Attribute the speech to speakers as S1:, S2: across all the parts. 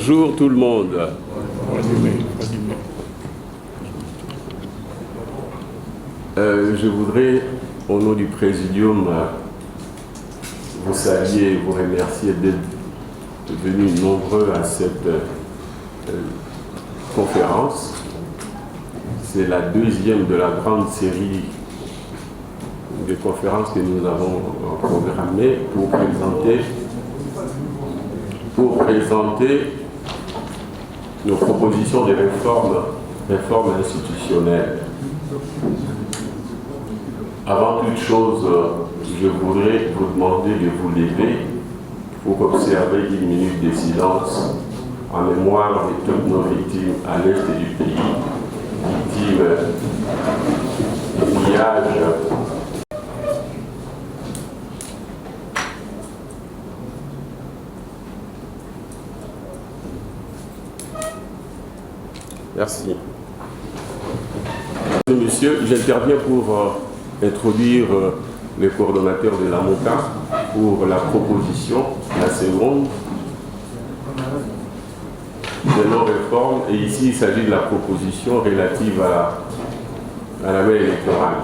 S1: Bonjour tout le monde. Je voudrais, au nom du Présidium, vous saluer et vous remercier d'être venus nombreux à cette conférence. C'est la deuxième de la grande série de conférences que nous avons programmées pour présenter nos propositions de réformes institutionnelles. Avant toute chose, je voudrais vous demander de vous lever pour observer une minute de silence en mémoire de toutes nos victimes à l'est du pays, victimes du pillage. Merci. Monsieur, j'interviens pour introduire le coordonnateur de la MOCA pour la proposition, la seconde, de nos réformes. Et ici, il s'agit de la proposition relative à la loi électorale.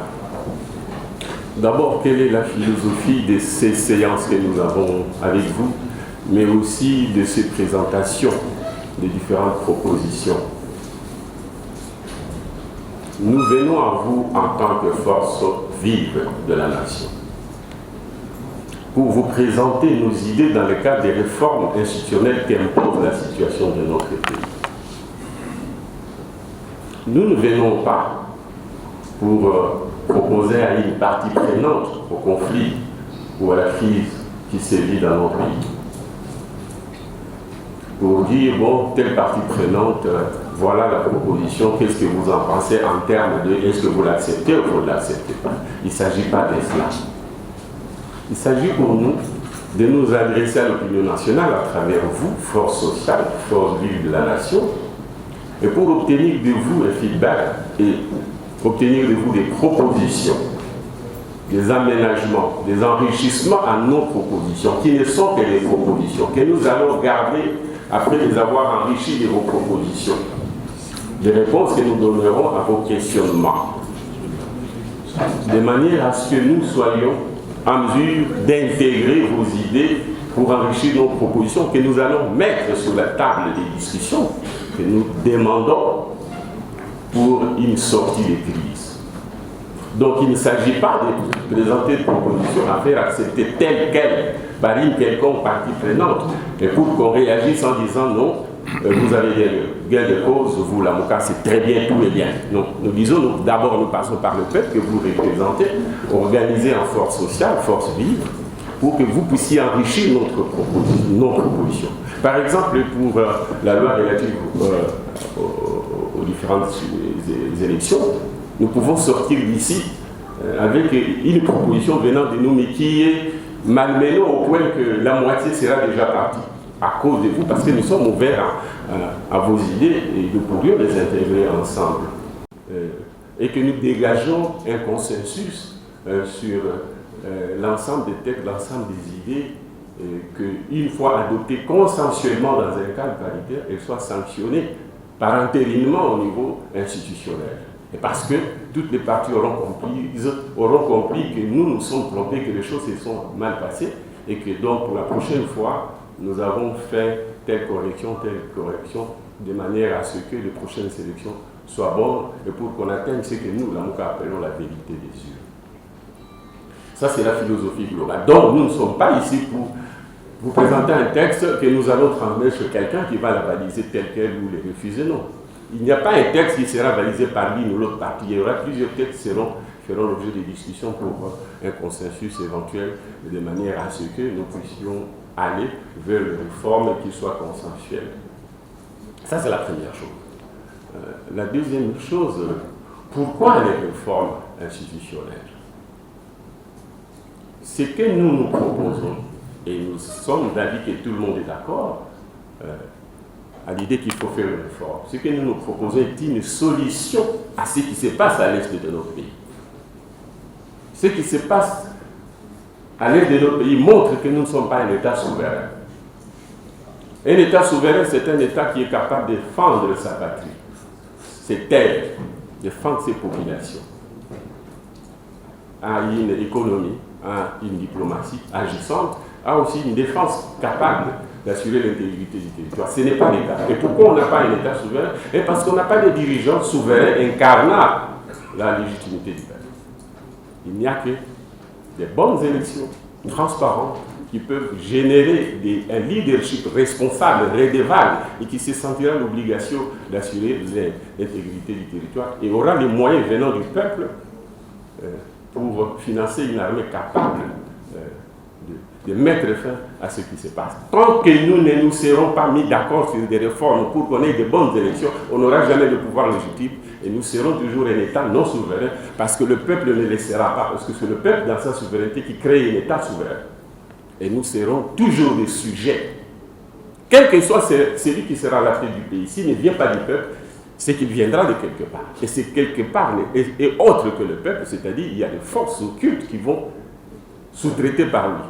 S1: D'abord, quelle est la philosophie de ces séances que nous avons avec vous, mais aussi de ces présentations des différentes propositions? Nous venons à vous en tant que force vive de la nation pour vous présenter nos idées dans le cadre des réformes institutionnelles qu'impose la situation de notre pays. Nous ne venons pas pour proposer à une partie prenante au conflit ou à la crise qui sévit dans notre pays, pour dire, bon, telle partie prenante, voilà la proposition, qu'est-ce que vous en pensez en termes de est-ce que vous l'acceptez ou vous ne l'acceptez pas. Il ne s'agit pas de cela. Il s'agit pour nous de nous adresser à l'opinion nationale à travers vous, force sociale, force vive de la nation, et pour obtenir de vous un feedback et obtenir de vous des propositions, des aménagements, des enrichissements à nos propositions, qui ne sont que des propositions, que nous allons garder après les avoir enrichis de vos propositions, des réponses que nous donnerons à vos questionnements, de manière à ce que nous soyons en mesure d'intégrer vos idées pour enrichir nos propositions que nous allons mettre sur la table des discussions que nous demandons pour une sortie de crise. Donc il ne s'agit pas de présenter des propositions à faire accepter telle quelle par une quelconque partie prenante, et pour qu'on réagisse en disant non, vous avez gain de cause, vous la MOCA, c'est très bien, tout est bien. Non, nous disons, d'abord nous passons par le fait que vous représentez, organisez en force sociale, force vive, pour que vous puissiez enrichir nos propositions. Par exemple, pour la loi relative aux différentes élections, nous pouvons sortir d'ici avec une proposition venant de nous, mais qui est malmenée au point que la moitié sera déjà partie à cause de vous, parce que nous sommes ouverts à vos idées et nous pourrions les intégrer ensemble. Et que nous dégageons un consensus sur l'ensemble des textes, l'ensemble des idées, qu'une fois adoptées consensuellement dans un cadre paritaire, elles soient sanctionnées par entérinement au niveau institutionnel. Et parce que toutes les parties auront compris que nous nous sommes trompés, que les choses se sont mal passées, et que donc pour la prochaine fois, nous avons fait telle correction, de manière à ce que les prochaines sélections soient bonnes et pour qu'on atteigne ce que nous, la MOCA, appelons la vérité des yeux. Ça, c'est la philosophie globale. Donc, nous ne sommes pas ici pour vous présenter un texte que nous allons transmettre sur quelqu'un qui va la valiser telle qu'elle ou les refuser. Non. Il n'y a pas un texte qui sera valisé par l'une ou l'autre partie. Il y aura plusieurs textes qui feront l'objet de discussions pour un consensus éventuel, de manière à ce que nous puissions aller vers une réforme qui soit consensuelle. Ça, c'est la première chose. La deuxième chose, pourquoi les réformes institutionnelles? Ce que nous proposons, et nous sommes d'avis que tout le monde est d'accord à l'idée qu'il faut faire une réforme, ce que nous proposons est une solution à ce qui se passe à l'est de notre pays. Ce qui se passe à l'est de notre pays montre que nous ne sommes pas un État souverain. Un État souverain, c'est un État qui est capable de défendre sa patrie, ses terres, défendre ses populations, a une économie, a une diplomatie agissante, a aussi une défense capable d'assurer l'intégrité du territoire. Ce n'est pas l'État. Et pourquoi on n'a pas un État souverain? Et parce qu'on n'a pas de dirigeants souverains incarnant la légitimité du peuple. Il n'y a que des bonnes élections transparentes qui peuvent générer un leadership responsable, redevable, et qui se sentira l'obligation d'assurer l'intégrité du territoire et aura les moyens venant du peuple pour financer une armée capable de mettre fin à ce qui se passe. Tant que nous ne nous serons pas mis d'accord sur des réformes pour qu'on ait de bonnes élections, on n'aura jamais de pouvoir légitime et nous serons toujours un État non souverain parce que le peuple ne laissera pas, parce que c'est le peuple dans sa souveraineté qui crée un État souverain. Et nous serons toujours des sujets. Quel que soit celui qui sera à la tête du pays, s'il ne vient pas du peuple, c'est qu'il viendra de quelque part. Et c'est quelque part et autre que le peuple, c'est-à-dire il y a des forces occultes qui vont sous-traiter par lui.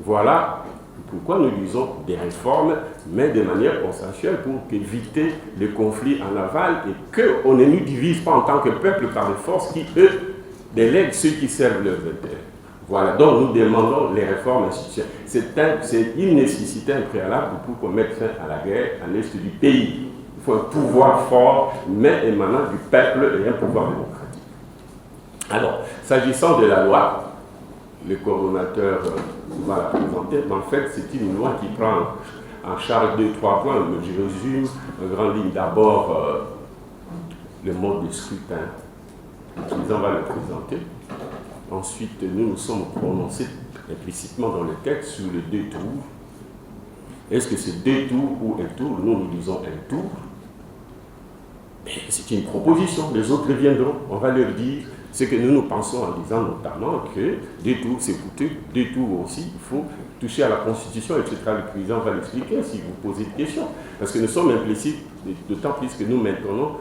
S1: Voilà pourquoi nous disons des réformes, mais de manière consensuelle pour éviter les conflits en aval et qu'on ne nous divise pas en tant que peuple par des forces qui, eux, délèguent ceux qui servent leurs intérêts. Voilà, donc nous demandons les réformes institutionnelles. C'est une nécessité, un préalable pour qu'on mette fin à la guerre à l'est du pays. Il faut un pouvoir fort, mais émanant du peuple et un pouvoir démocratique. Alors, s'agissant de la loi, le coordonnateur va la présenter, mais en fait, c'est une loi qui prend en charge 2-3 points. Je résume en grande ligne. D'abord, le mode de scrutin. Le président va le présenter. Ensuite, nous nous sommes prononcés implicitement dans le texte sur les 2 tours. Est-ce que c'est 2 tours ou un tour? Nous disons un tour. C'est une proposition. Les autres viendront. On va leur dire ce que nous pensons en disant notamment que 2 tours, c'est coûteux. 2 tours aussi, il faut toucher à la Constitution, etc. Le président va l'expliquer si vous posez des questions. Parce que nous sommes implicites, d'autant plus que nous maintenons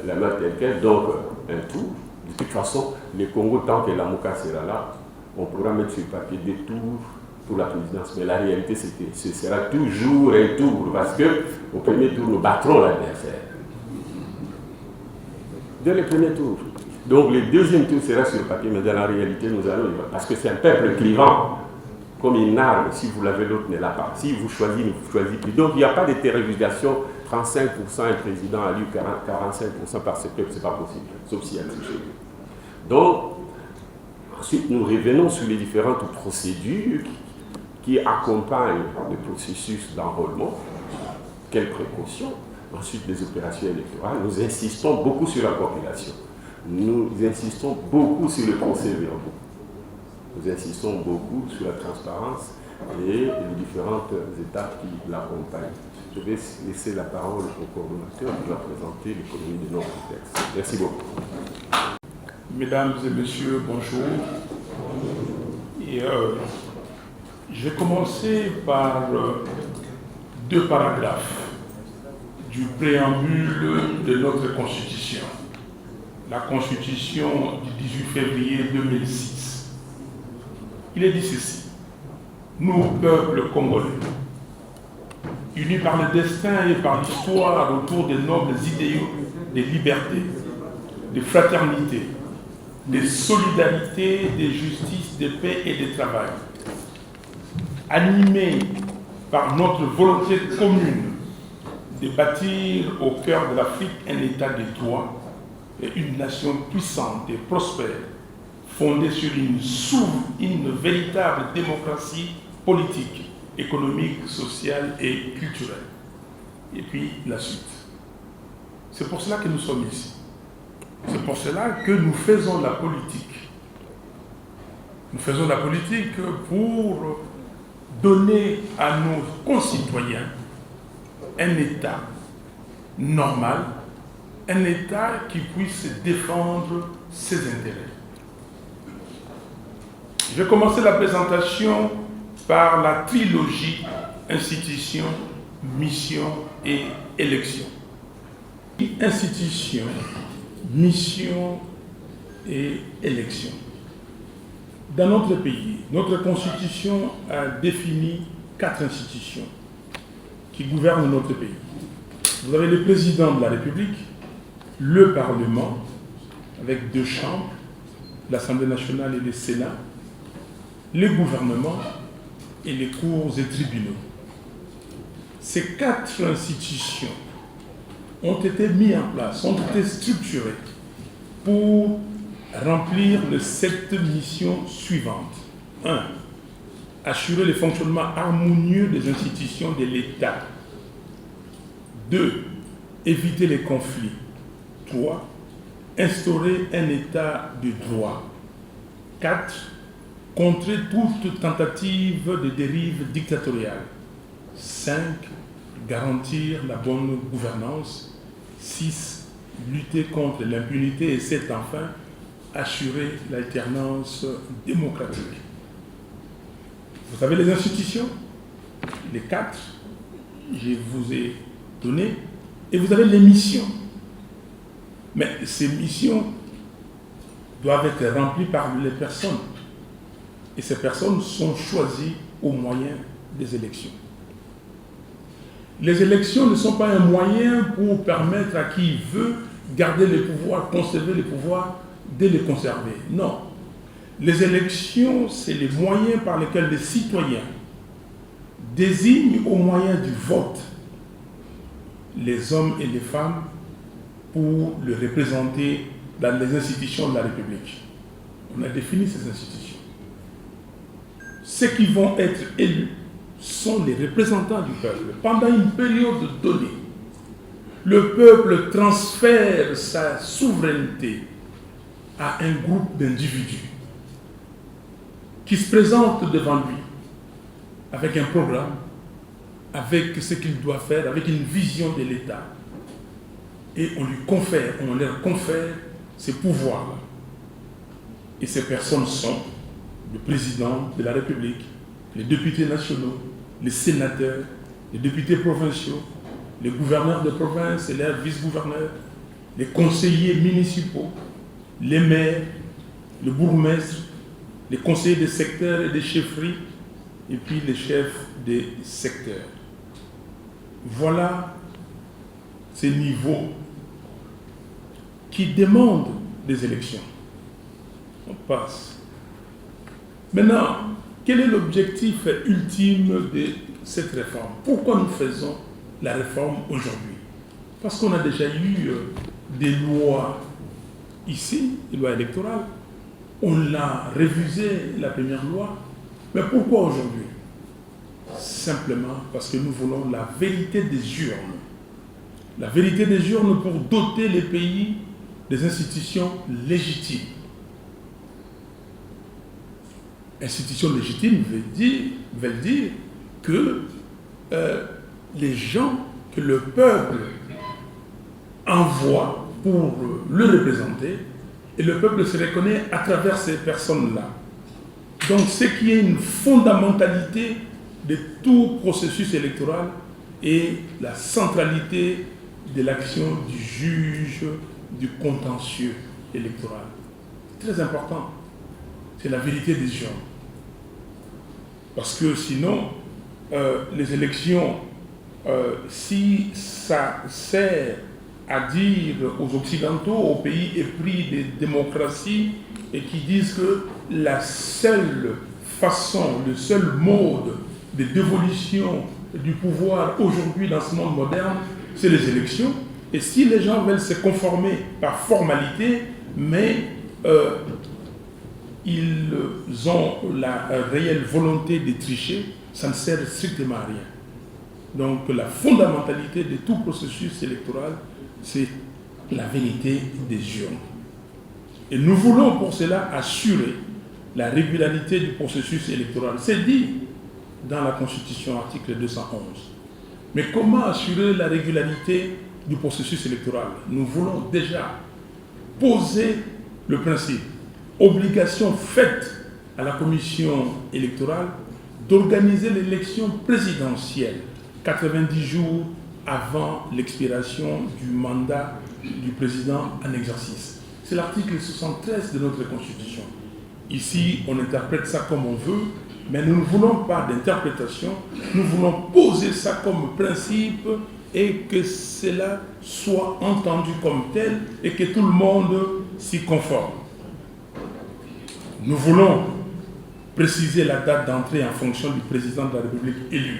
S1: la main telle quelle. Donc, un tour. De toute façon, le Congo, tant que la Mouka sera là, on pourra mettre sur papier 2 tours pour la présidence. Mais la réalité, c'est que ce sera toujours un tour, parce qu'au premier tour, nous battrons l'adversaire. Dès le premier tour. Donc le deuxième tour sera sur papier, mais dans la réalité, nous allons, parce que c'est un peuple clivant, comme une arme, si vous l'avez, l'autre ne l'a pas. Si vous choisissez, vous choisissez plus. Donc il n'y a pas de terrorisation. 35%, un président a eu 45% par ce peuple, ce n'est pas possible, sauf s'il y a triché. Donc, ensuite, nous revenons sur les différentes procédures qui accompagnent le processus d'enrôlement. Quelles précautions? Ensuite, les opérations électorales. Nous insistons beaucoup sur la population. Nous insistons beaucoup sur le procès-verbaux. Nous insistons beaucoup sur la transparence et les différentes étapes qui l'accompagnent. Je vais laisser la parole au coordonnateur qui va présenter l'économie de notre texte. Merci beaucoup.
S2: Mesdames et messieurs, bonjour. Et, je vais commencer par 2 paragraphes du préambule de notre Constitution. La Constitution du 18 février 2006. Il est dit ceci. Nous, peuple congolais, unis par le destin et par l'histoire autour des nobles idéaux de liberté, de fraternité, de solidarité, de justice, de paix et de travail, animés par notre volonté commune de bâtir au cœur de l'Afrique un État de droit et une nation puissante et prospère, fondée sur une véritable démocratie politique, économique, sociale et culturelle. Et puis la suite. C'est pour cela que nous sommes ici. C'est pour cela que nous faisons la politique. Nous faisons la politique pour donner à nos concitoyens un État normal, un État qui puisse défendre ses intérêts. Je vais commencer la présentation par la trilogie institution, mission et élection. Institution, mission et élection. Dans notre pays, notre Constitution a défini 4 institutions qui gouvernent notre pays. Vous avez le président de la République, le Parlement, avec 2 chambres, l'Assemblée nationale et le Sénat, le gouvernement et les cours et tribunaux. Ces 4 institutions ont été mises en place, ont été structurées pour remplir les 7 missions suivantes. 1. Assurer le fonctionnement harmonieux des institutions de l'État. 2. Éviter les conflits. 3. Instaurer un État de droit. 4. Contrer toute tentative de dérive dictatoriale. 5. Garantir la bonne gouvernance. 6. Lutter contre l'impunité. Et 7. Enfin, assurer l'alternance démocratique. Vous avez les institutions, les 4, je vous ai donné, et vous avez les missions. Mais ces missions doivent être remplies par les personnes. Et ces personnes sont choisies au moyen des élections. Les élections ne sont pas un moyen pour permettre à qui veut garder le pouvoir, conserver le pouvoir, de les conserver. Non. Les élections, c'est les moyens par lesquels les citoyens désignent au moyen du vote les hommes et les femmes pour les représenter dans les institutions de la République. On a défini ces institutions. Ceux qui vont être élus sont les représentants du peuple. Pendant une période donnée, le peuple transfère sa souveraineté à un groupe d'individus qui se présentent devant lui avec un programme, avec ce qu'il doit faire, avec une vision de l'État. Et on leur confère ces pouvoirs-là. Et ces personnes sont le président de la République, les députés nationaux, les sénateurs, les députés provinciaux, les gouverneurs de province et leurs vice-gouverneurs, les conseillers municipaux, les maires, le bourgmestre, les conseillers des secteurs et des chefferies, et puis les chefs des secteurs. Voilà ces niveaux qui demandent des élections. On passe. Maintenant, quel est l'objectif ultime de cette réforme? Pourquoi nous faisons la réforme aujourd'hui? Parce qu'on a déjà eu des lois ici, des lois électorales. On l'a révisé, la première loi. Mais pourquoi aujourd'hui? Simplement parce que nous voulons la vérité des urnes. La vérité des urnes pour doter les pays des institutions légitimes. Institutions légitimes veut dire que les gens que le peuple envoie pour le représenter, et le peuple se reconnaît à travers ces personnes-là. Donc, ce qui est une fondamentalité de tout processus électoral est la centralité de l'action du juge du contentieux électoral. Très important. C'est la vérité des urnes. Parce que sinon, les élections, si ça sert à dire aux Occidentaux, aux pays épris de démocratie, et qui disent que la seule façon, le seul mode de dévolution du pouvoir aujourd'hui dans ce monde moderne, c'est les élections. Et si les gens veulent se conformer par formalité, mais ils ont la réelle volonté de tricher, ça ne sert strictement à rien. Donc la fondamentalité de tout processus électoral, c'est la vérité des urnes. Et nous voulons pour cela assurer la régularité du processus électoral. C'est dit dans la Constitution, article 211. Mais comment assurer la régularité du processus électoral? Nous voulons déjà poser le principe. Obligation faite à la commission électorale d'organiser l'élection présidentielle 90 jours avant l'expiration du mandat du président en exercice. C'est l'article 73 de notre Constitution. Ici, on interprète ça comme on veut, Mais nous ne voulons pas d'interprétation, nous voulons poser ça comme principe et que cela soit entendu comme tel et que tout le monde s'y conforme. Nous voulons préciser la date d'entrée en fonction du président de la République élu.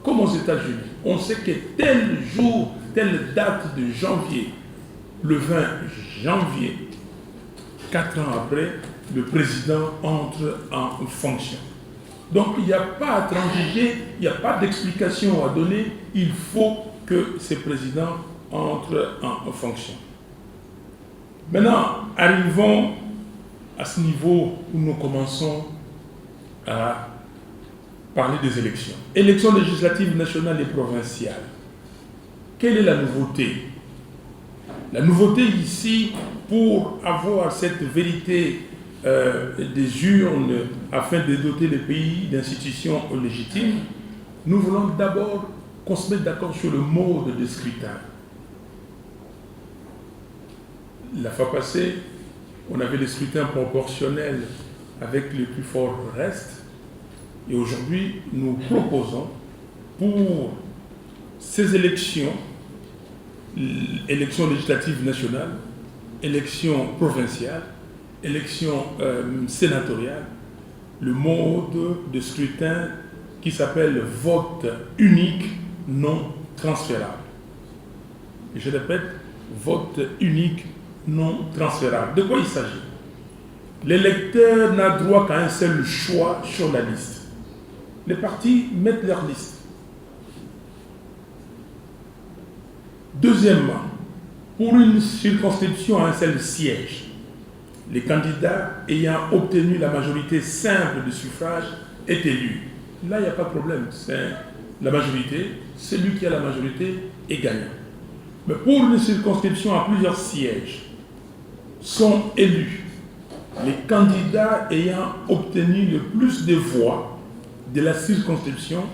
S2: Comme aux États-Unis, on sait que tel jour, telle date de janvier, le 20 janvier, 4 ans après, le président entre en fonction. Donc il n'y a pas à transiger, il n'y a pas d'explication à donner, il faut que ces présidents entrent en fonction. Maintenant, arrivons à ce niveau où nous commençons à parler des élections. Élections législatives nationales et provinciales. Quelle est la nouveauté? La nouveauté ici, pour avoir cette vérité des urnes afin de doter le pays d'institutions légitimes, nous voulons d'abord qu'on se mette d'accord sur le mode de scrutin. La fois passée, on avait le scrutin proportionnel avec le plus fort reste. Et aujourd'hui, nous proposons pour ces élections, élections législatives nationales, élections provinciales, élections sénatoriales, le mode de scrutin qui s'appelle vote unique non transférable. Et je répète, vote unique non transférable. De quoi il s'agit? L'électeur n'a droit qu'à un seul choix sur la liste. Les partis mettent leur liste. Deuxièmement, pour une circonscription à un seul siège, les candidats ayant obtenu la majorité simple de suffrage est élu. Là, il n'y a pas de problème. C'est la majorité, celui qui a la majorité est gagnant. Mais pour une circonscription à plusieurs sièges, sont élus les candidats ayant obtenu le plus de voix de la circonscription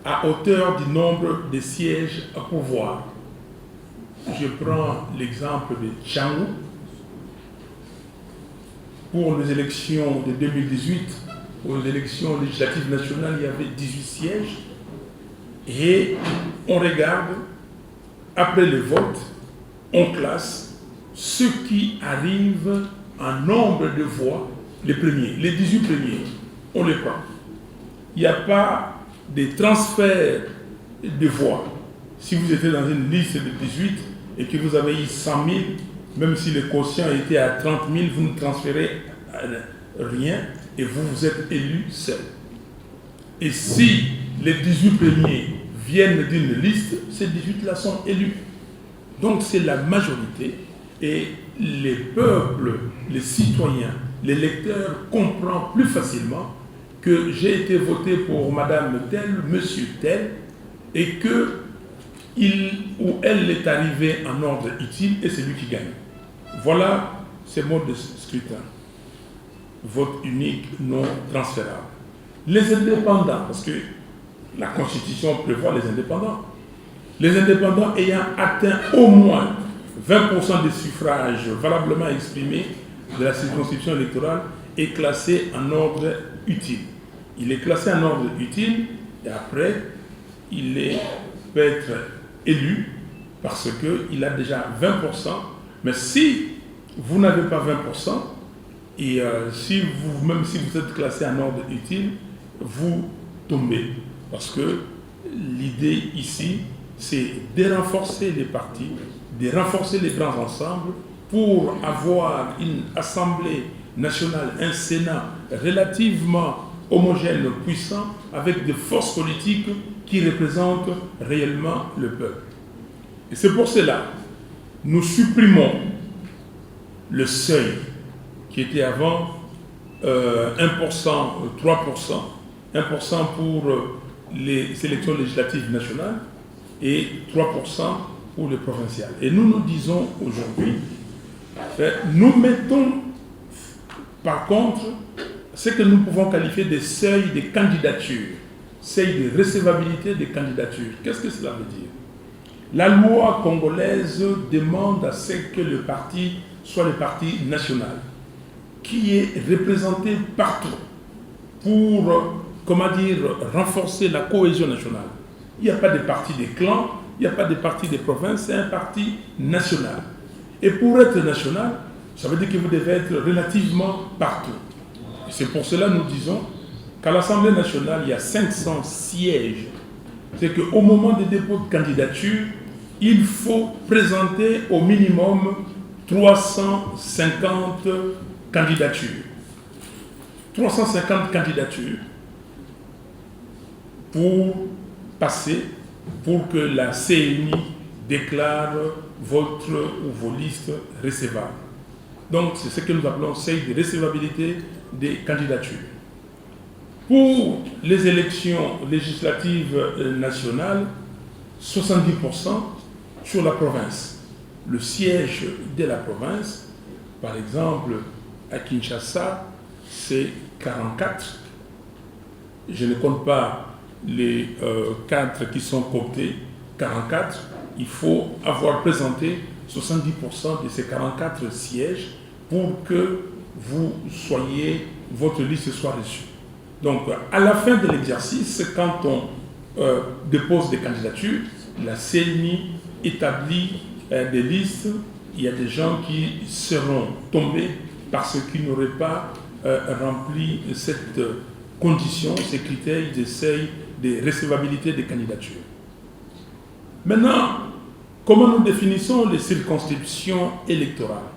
S2: à hauteur du nombre de sièges à pourvoir. Je prends l'exemple de Tchangou. Pour les élections de 2018, pour les élections législatives nationales, il y avait 18 sièges. Et on regarde, après le vote, on classe ceux qui arrivent en nombre de voix, les premiers, les 18 premiers, on les prend. Il n'y a pas de transfert de voix. Si vous étiez dans une liste de 18 et que vous avez eu 100 000, même si le quotient était à 30 000, vous ne transférez rien et vous êtes élu seul. Et si les 18 premiers viennent d'une liste, ces 18-là sont élus. Donc c'est la majorité et les peuples, les citoyens, les lecteurs comprennent plus facilement que j'ai été voté pour madame telle, monsieur tel, et que il ou elle est arrivé en ordre utile et c'est lui qui gagne. Voilà ces modes de scrutin. Vote unique, non transférable. Les indépendants, parce que la Constitution prévoit les indépendants. Les indépendants ayant atteint au moins 20% des suffrages valablement exprimés de la circonscription électorale est classé en ordre utile. Il est classé en ordre utile et après, il peut être élu parce qu'il a déjà 20%. Mais si vous n'avez pas 20%, et même si vous êtes classé en ordre utile, vous tombez. Parce que l'idée ici, c'est de renforcer les partis, de renforcer les grands ensembles pour avoir une assemblée nationale, un Sénat relativement homogène, puissant, avec des forces politiques qui représentent réellement le peuple. Et c'est pour cela que nous supprimons le seuil qui était avant 1%, 3%, 1% pour les élections législatives nationales et 3% pour les provinciales. Et nous disons aujourd'hui, nous mettons par contre ce que nous pouvons qualifier de seuil de candidature, seuil de recevabilité des candidatures. Qu'est-ce que cela veut dire? La loi congolaise demande à ce que le parti soit le parti national, qui est représenté partout. pour, renforcer la cohésion nationale. Il n'y a pas de parti des clans, il n'y a pas de parti des provinces, c'est un parti national. Et pour être national, ça veut dire que vous devez être relativement partout. Et c'est pour cela que nous disons qu'à l'Assemblée nationale, il y a 500 sièges. C'est qu'au moment des dépôts de candidature, il faut présenter au minimum 350 candidatures. 350 candidatures pour passer, pour que la CNI déclare votre ou vos listes recevables. Donc, c'est ce que nous appelons seuil de recevabilité des candidatures. Pour les élections législatives nationales, 70% sur la province. Le siège de la province, par exemple, à Kinshasa, c'est 44. Je ne compte pas les 4 qui sont cooptés. 44, il faut avoir présenté 70% de ces 44 sièges pour que votre liste soit reçue. Donc, à la fin de l'exercice, quand on dépose des candidatures, la CNI établit des listes. Il y a des gens qui seront tombés parce qu'ils n'auraient pas rempli cette condition, ces critères de seuil de recevabilité des candidatures. Maintenant, comment nous définissons les circonscriptions électorales?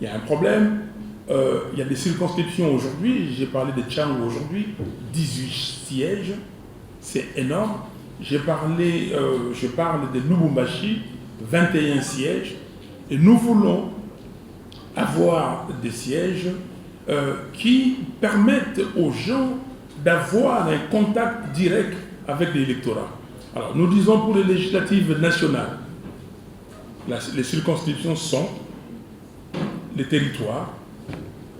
S2: Il y a un problème. Il y a des circonscriptions aujourd'hui. J'ai parlé de Tchangou aujourd'hui, 18 sièges. C'est énorme. Je parle de Lubumbashi, 21 sièges. Et nous voulons avoir des sièges qui permettent aux gens d'avoir un contact direct avec l'électorat. Alors, nous disons pour les législatives nationales, les circonscriptions sont les territoires,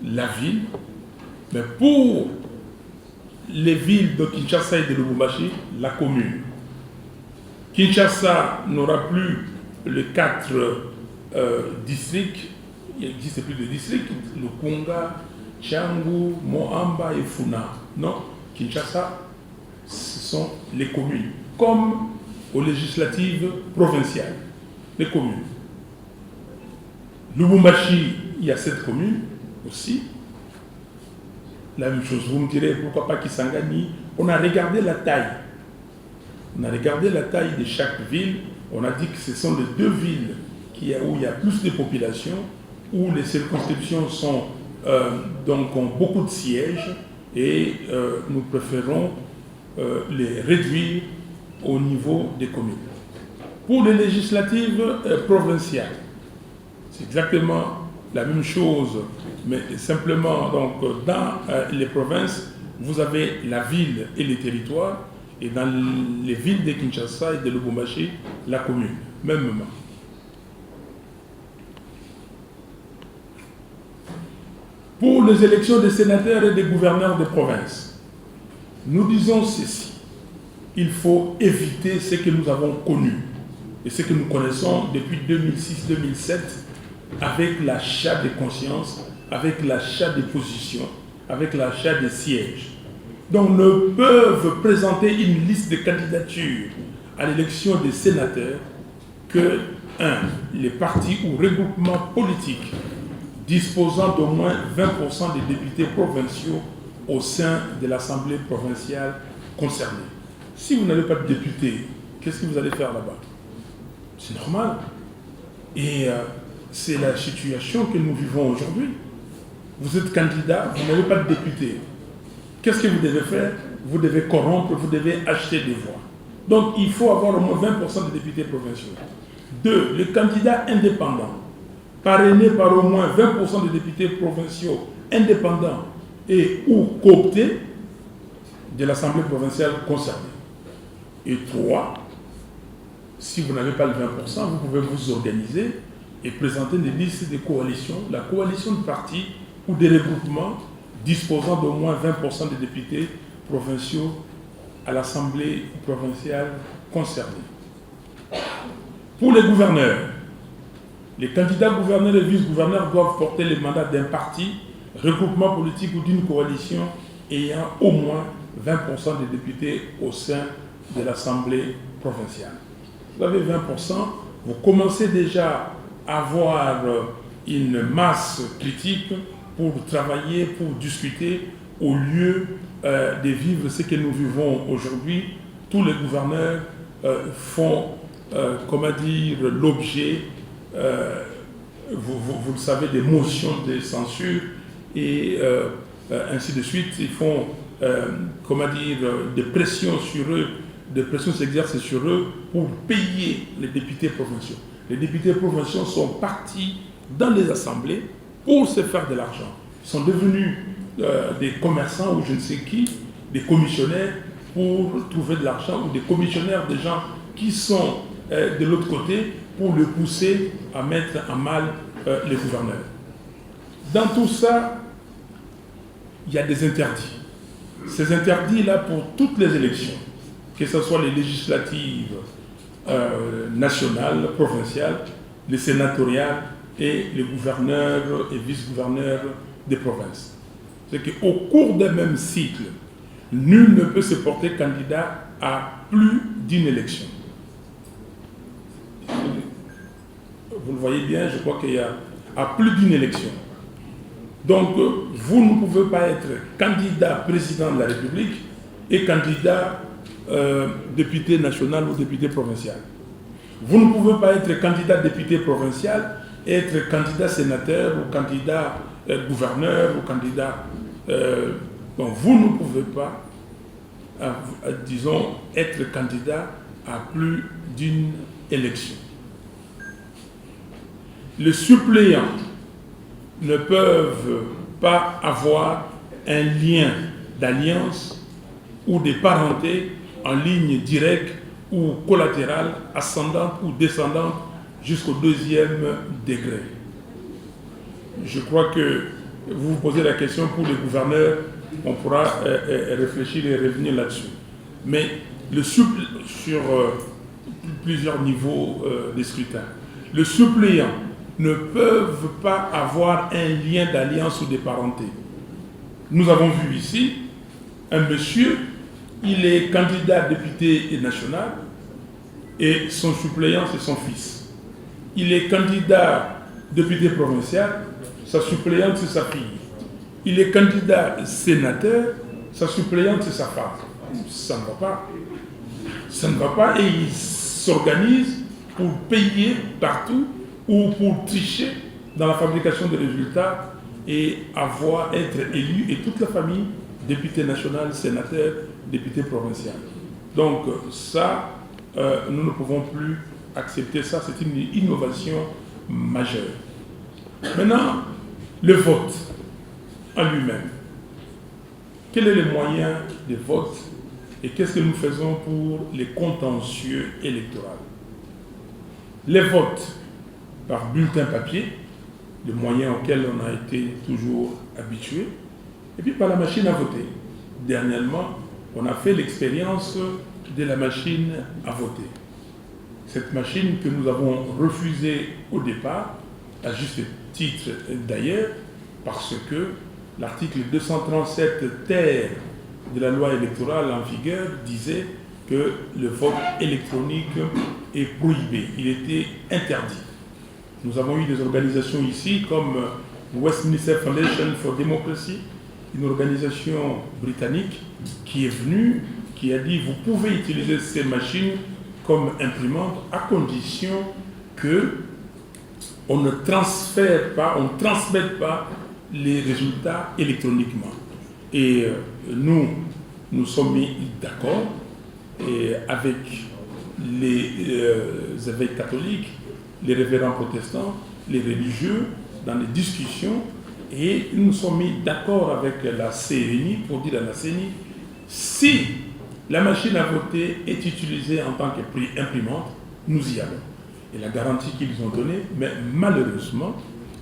S2: la ville, mais pour les villes de Kinshasa et de Lubumbashi, la commune. Kinshasa n'aura plus les 4 districts, il n'existe plus de districts, le Kunga, Tchangou, Mohamba et Funa. Non, Kinshasa, ce sont les communes, comme aux législatives provinciales, les communes. Lubumbashi, il y a 7 communes aussi. La même chose, vous me direz pourquoi pas Kisangani. On a regardé la taille. On a regardé la taille de chaque ville. On a dit que ce sont les 2 villes où il y a plus de population, où les circonscriptions donc ont beaucoup de sièges et nous préférons les réduire au niveau des communes. Pour les législatives provinciales, c'est exactement la même chose, mais simplement donc, dans les provinces, vous avez la ville et les territoires, et dans les villes de Kinshasa et de Lubumbashi, la commune, mêmement. Pour les élections des sénateurs et des gouverneurs de province, nous disons ceci. Il faut éviter ce que nous avons connu et ce que nous connaissons depuis 2006-2007 avec l'achat des consciences, avec l'achat des positions, avec l'achat des sièges. Donc ne peuvent présenter une liste de candidatures à l'élection des sénateurs que, 1. les partis ou regroupements politiques disposant d'au moins 20% des députés provinciaux au sein de l'Assemblée provinciale concernée. Si vous n'avez pas de députés, qu'est-ce que vous allez faire là-bas? C'est normal. Et c'est la situation que nous vivons aujourd'hui. Vous êtes candidat, vous n'avez pas de député. Qu'est-ce que vous devez faire? Vous devez corrompre, vous devez acheter des voix. Donc il faut avoir au moins 20% de députés provinciaux. 2. Les candidats indépendants, parrainés par au moins 20% de députés provinciaux indépendants et ou cooptés de l'Assemblée provinciale concernée. Et 3. Si vous n'avez pas le 20%, vous pouvez vous organiser et présenter des listes de coalitions, la coalition de partis ou des regroupements disposant d'au moins 20% de députés provinciaux à l'Assemblée provinciale concernée. Pour les gouverneurs, les candidats gouverneurs et vice-gouverneurs doivent porter le mandat d'un parti regroupement politique ou d'une coalition ayant au moins 20% des députés au sein de l'Assemblée provinciale. Vous avez 20%, vous commencez déjà à avoir une masse critique pour travailler, pour discuter, au lieu de vivre ce que nous vivons aujourd'hui. Tous les gouverneurs font, l'objet, vous le savez, des motions de censure et ainsi de suite. Ils font, des pressions sur eux, des pressions s'exercent sur eux pour payer les députés provinciaux. Les députés provinciaux sont partis dans les assemblées pour se faire de l'argent. Ils sont devenus des commerçants ou je ne sais qui, des commissionnaires pour trouver de l'argent, ou des commissionnaires, des gens qui sont de l'autre côté pour le pousser à mettre en mal les gouverneurs. Dans tout ça, il y a des interdits. Ces interdits-là pour toutes les élections, que ce soit les législatives nationales, provinciales, les sénatoriales et les gouverneurs et vice-gouverneurs des provinces. C'est qu'au cours d'un même cycle, nul ne peut se porter candidat à plus d'une élection. Vous le voyez bien, je crois qu'il y a à plus d'une élection. Donc, vous ne pouvez pas être candidat président de la République et candidat député national ou député provincial. Vous ne pouvez pas être candidat député provincial et être candidat sénateur ou candidat gouverneur ou candidat... donc, vous ne pouvez pas, disons, être candidat à plus d'une élection. Les suppléants ne peuvent pas avoir un lien d'alliance ou de parenté en ligne directe ou collatérale, ascendante ou descendante jusqu'au deuxième degré. Je crois que vous vous posez la question pour les gouverneurs, on pourra réfléchir et revenir là-dessus. Mais sur plusieurs niveaux de scrutin, le suppléant ne peuvent pas avoir un lien d'alliance ou de parenté. Nous avons vu ici un monsieur, il est candidat député national et son suppléant c'est son fils. Il est candidat député provincial, sa suppléante c'est sa fille. Il est candidat sénateur, sa suppléante c'est sa femme. Ça ne va pas. Ça ne va pas et il s'organise pour payer partout ou pour tricher dans la fabrication des résultats et être élu, et toute la famille, député national, sénateur, député provincial. Donc ça, nous ne pouvons plus accepter ça, c'est une innovation majeure. Maintenant, le vote en lui-même. Quel est le moyen de vote et qu'est-ce que nous faisons pour les contentieux électoraux? Les votes par bulletin papier, le moyen auquel on a été toujours habitué, et puis par la machine à voter. Dernièrement, on a fait l'expérience de la machine à voter. Cette machine que nous avons refusée au départ, à juste titre d'ailleurs, parce que l'article 237 ter de la loi électorale en vigueur disait que le vote électronique est prohibé, il était interdit. Nous avons eu des organisations ici comme Westminster Foundation for Democracy, une organisation britannique qui est venue, qui a dit vous pouvez utiliser ces machines comme imprimante à condition que on ne transfère pas, on ne transmette pas les résultats électroniquement. Et nous sommes mis d'accord avec les évêques catholiques, les révérends protestants, les religieux, dans les discussions, et nous sommes mis d'accord avec la CNI pour dire à la CNI, si la machine à voter est utilisée en tant qu'imprimante, nous y allons. Et la garantie qu'ils ont donnée, mais malheureusement,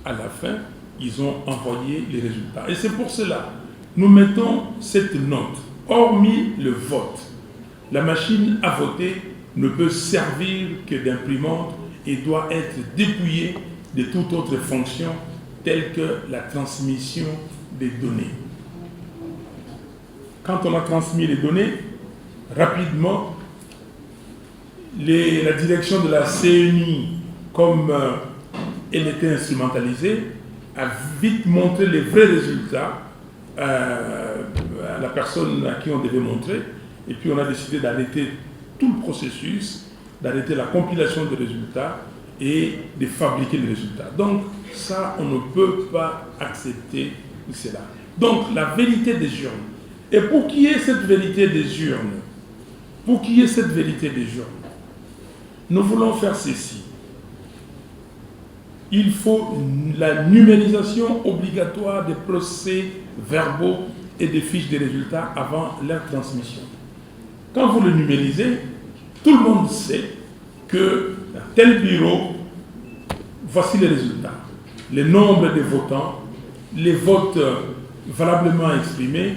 S2: à la fin, ils ont envoyé les résultats. Et c'est pour cela, nous mettons cette note. Hormis le vote, la machine à voter ne peut servir que d'imprimante et doit être dépouillée de toute autre fonction telle que la transmission des données. Quand on a transmis les données, rapidement, la direction de la CNI, comme elle était instrumentalisée, a vite montré les vrais résultats à la personne à qui on devait montrer. Et puis on a décidé d'arrêter tout le processus, d'arrêter la compilation des résultats et de fabriquer les résultats. Donc ça, on ne peut pas accepter cela. Donc la vérité des urnes. Et pour qu'il y ait cette vérité des urnes, nous voulons faire ceci. Il faut la numérisation obligatoire des procès-verbaux et des fiches de résultats avant leur transmission. Quand vous le numérisez, tout le monde sait que dans tel bureau, voici les résultats. Le nombre de votants, les votes valablement exprimés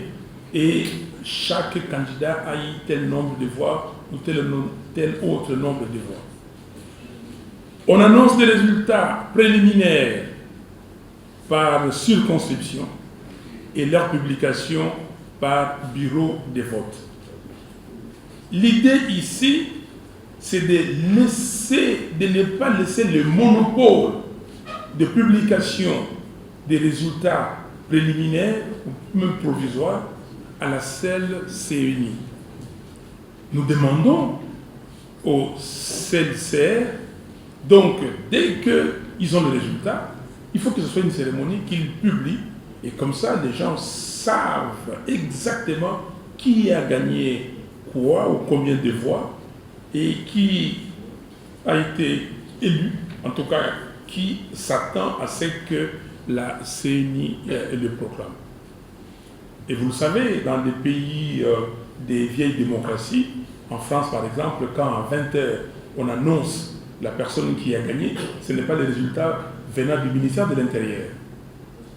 S2: et chaque candidat a eu tel nombre de voix ou tel autre nombre de voix. On annonce des résultats préliminaires par circonscription et leur publication par bureau de vote. L'idée ici, c'est de ne pas laisser le monopole de publication des résultats préliminaires ou même provisoires à la seule CNI. Nous demandons au CLCR, donc dès qu'ils ont le résultat, il faut que ce soit une cérémonie qu'ils publient et comme ça les gens savent exactement qui a gagné quoi ou combien de voix et qui a été élu, en tout cas qui s'attend à ce que la CNI le proclame. Et vous le savez, dans les pays des vieilles démocraties, en France par exemple, quand à 20h on annonce la personne qui a gagné, ce n'est pas les résultats venant du ministère de l'Intérieur.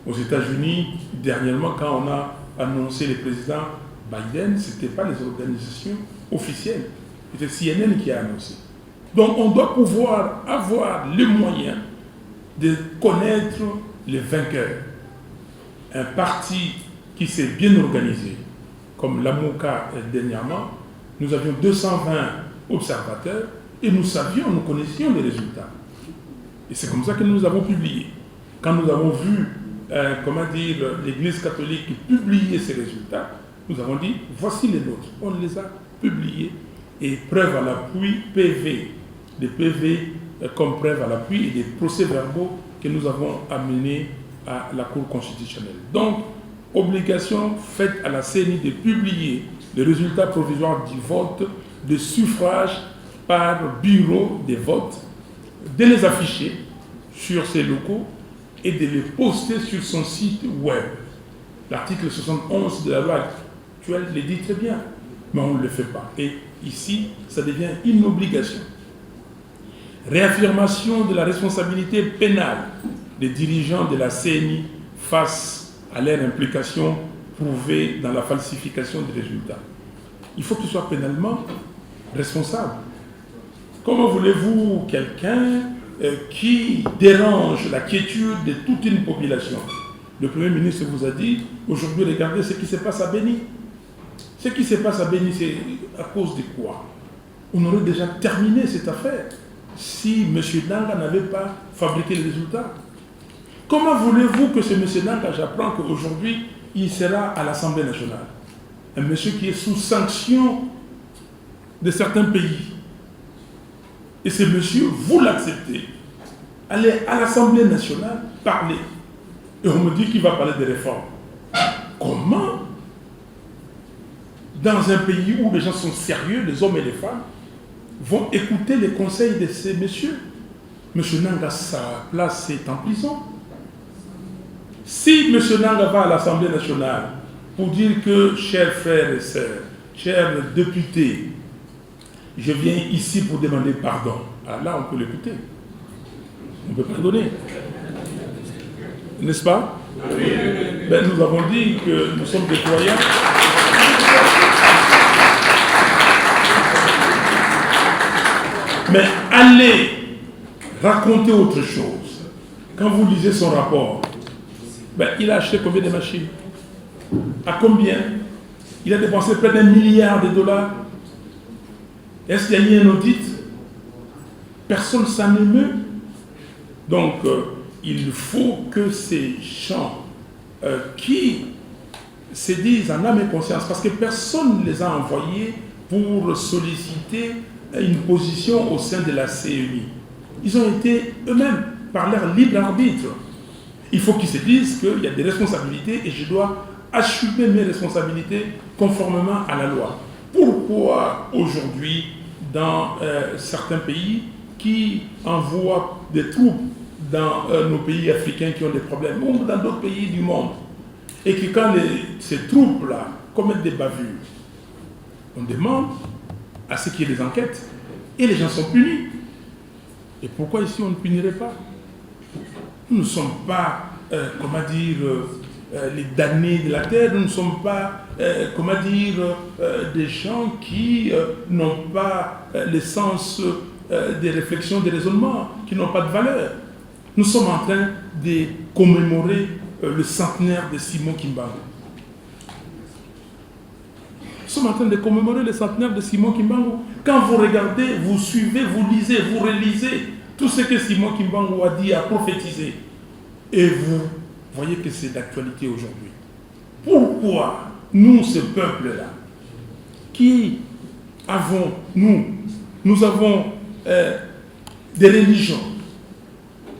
S2: Aux États-Unis, dernièrement, quand on a annoncé le président Biden, ce n'était pas les organisations officielles, c'était CNN qui a annoncé. Donc on doit pouvoir avoir les moyens de connaître les vainqueurs. Un parti qui s'est bien organisé, comme l'AMOCA dernièrement, nous avions 220 observateurs et nous connaissions les résultats. Et c'est comme ça que nous avons publié. Quand nous avons vu, l'Église catholique publier ces résultats, nous avons dit, voici les nôtres. On les a publiés et preuve à l'appui, des PV comme preuve à l'appui et des procès-verbaux que nous avons amenés à la Cour constitutionnelle. Donc, obligation faite à la CNI de publier les résultats provisoires du vote, de suffrage par bureau des votes, de les afficher sur ses locaux et de les poster sur son site web. L'article 71 de la loi actuelle le dit très bien, mais on ne le fait pas. Et ici, ça devient une obligation. Réaffirmation de la responsabilité pénale des dirigeants de la CNI face à leur implication prouvée dans la falsification des résultats. Il faut qu'ils soient pénalement responsables. Comment voulez-vous quelqu'un qui dérange la quiétude de toute une population? Le Premier ministre vous a dit, aujourd'hui, regardez ce qui se passe à Béni. Ce qui se passe à Béni, c'est à cause de quoi? On aurait déjà terminé cette affaire si M. Nanga n'avait pas fabriqué les résultats. Comment voulez-vous que ce M. Nanga, j'apprends qu'aujourd'hui, il sera à l'Assemblée nationale? Un monsieur qui est sous sanction de certains pays. Et ce monsieur, vous l'acceptez. Allez à l'Assemblée nationale, parler. Et on me dit qu'il va parler des réformes. Comment, dans un pays où les gens sont sérieux, les hommes et les femmes, vont écouter les conseils de ces messieurs? Monsieur Nanga, sa place est en prison. Si monsieur Nanga va à l'Assemblée nationale pour dire que, chers frères et sœurs, chers députés, je viens ici pour demander pardon. Alors là, on peut l'écouter. On peut pardonner. N'est-ce pas? Ben, nous avons dit que nous sommes des croyants. Mais allez raconter autre chose. Quand vous lisez son rapport, Ben, il a acheté combien de machines? À combien? Il a dépensé près d'1 milliard de dollars. Est-ce qu'il y a eu un audit? Personne ne s'en émeut. Donc, il faut que ces gens qui se disent en âme et conscience, parce que personne ne les a envoyés pour solliciter une position au sein de la CENI. Ils ont été eux-mêmes, par leur libre arbitre. Il faut qu'ils se disent qu'il y a des responsabilités et je dois assumer mes responsabilités conformément à la loi. Pourquoi aujourd'hui, dans certains pays qui envoient des troupes dans nos pays africains qui ont des problèmes, ou dans d'autres pays du monde, et que quand ces troupes-là commettent des bavures, on demande à ce qu'il y ait des enquêtes et les gens sont punis. Et pourquoi ici on ne punirait pas? Nous ne sommes pas, les damnés de la terre, nous ne sommes pas, des gens qui n'ont pas le sens des réflexions, des raisonnements, qui n'ont pas de valeur. Nous sommes en train de commémorer le centenaire de Simon Kimbangu. Nous sommes en train de commémorer le centenaire de Simon Kimbangu. Quand vous regardez, vous suivez, vous lisez, vous relisez tout ce que Simon Kimbangu a dit, a prophétisé, et vous voyez que c'est d'actualité aujourd'hui. Pourquoi nous, ce peuple-là, qui avons, nous avons des religions,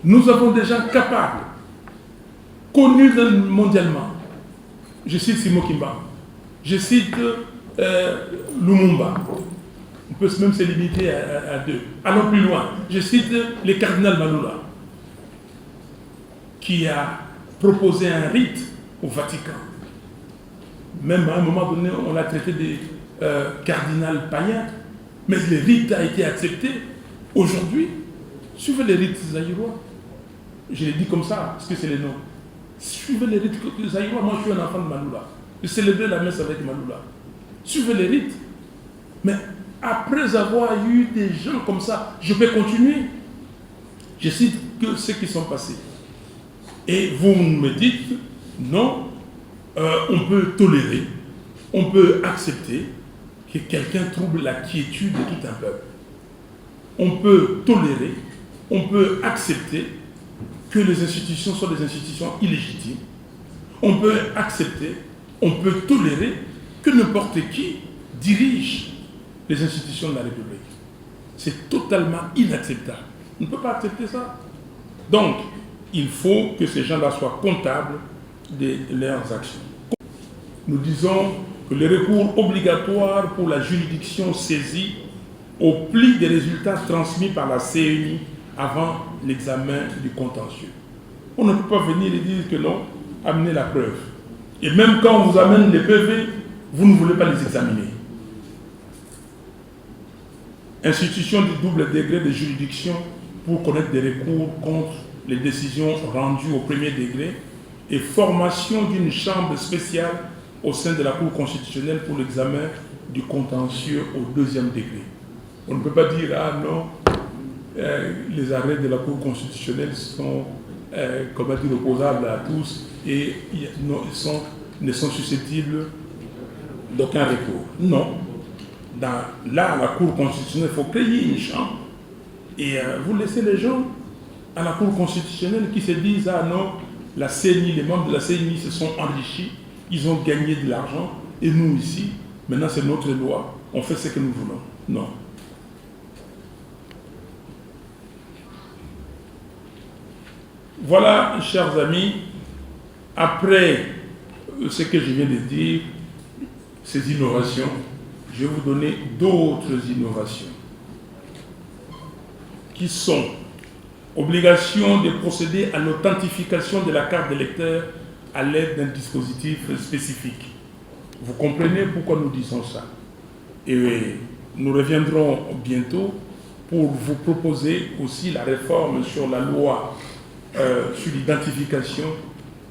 S2: nous avons des gens capables, connus mondialement. Je cite Simon Kimbangu, je cite Lumumba. On peut même se limiter à deux. Allons plus loin. Je cite le cardinal Malula, qui a proposé un rite au Vatican. Même à un moment donné, on l'a traité de cardinal païen, mais le rite a été accepté. Aujourd'hui, suivez les rites zaïrois. Je l'ai dit comme ça, parce que c'est le nom. Suivez les rites zaïrois. Moi, je suis un enfant de Malula. Je célébrais la messe avec Malula. Suivez les rites. Mais après avoir eu des gens comme ça, je peux continuer. Je cite que ceux qui sont passés. Et vous me dites, non, on peut tolérer, on peut accepter que quelqu'un trouble la quiétude de tout un peuple. On peut tolérer, on peut accepter que les institutions soient des institutions illégitimes. On peut accepter, on peut tolérer que n'importe qui dirige les institutions de la République. C'est totalement inacceptable. On ne peut pas accepter ça. Donc, il faut que ces gens-là soient comptables de leurs actions. Nous disons que le recours obligatoire pour la juridiction saisie au pli des résultats transmis par la CENI avant l'examen du contentieux. On ne peut pas venir et dire que non, amenez la preuve. Et même quand on vous amène les PV, vous ne voulez pas les examiner. Institution du double degré de juridiction pour connaître des recours contre les décisions rendues au premier degré et formation d'une chambre spéciale au sein de la Cour constitutionnelle pour l'examen du contentieux au deuxième degré. On ne peut pas dire, ah non, les arrêts de la Cour constitutionnelle sont opposables à tous et ne sont susceptibles d'aucun recours. Non. Là, la Cour constitutionnelle, il faut créer une chambre et vous laissez les gens à la Cour constitutionnelle qui se disent, ah non, la CENI, les membres de la CENI se sont enrichis, ils ont gagné de l'argent, et nous ici, maintenant c'est notre loi, on fait ce que nous voulons. Non. Voilà, chers amis, après ce que je viens de dire, ces innovations, je vais vous donner d'autres innovations qui sont obligation de procéder à l'authentification de la carte d'électeur à l'aide d'un dispositif spécifique. Vous comprenez pourquoi nous disons ça. Et nous reviendrons bientôt pour vous proposer aussi la réforme sur la loi sur l'identification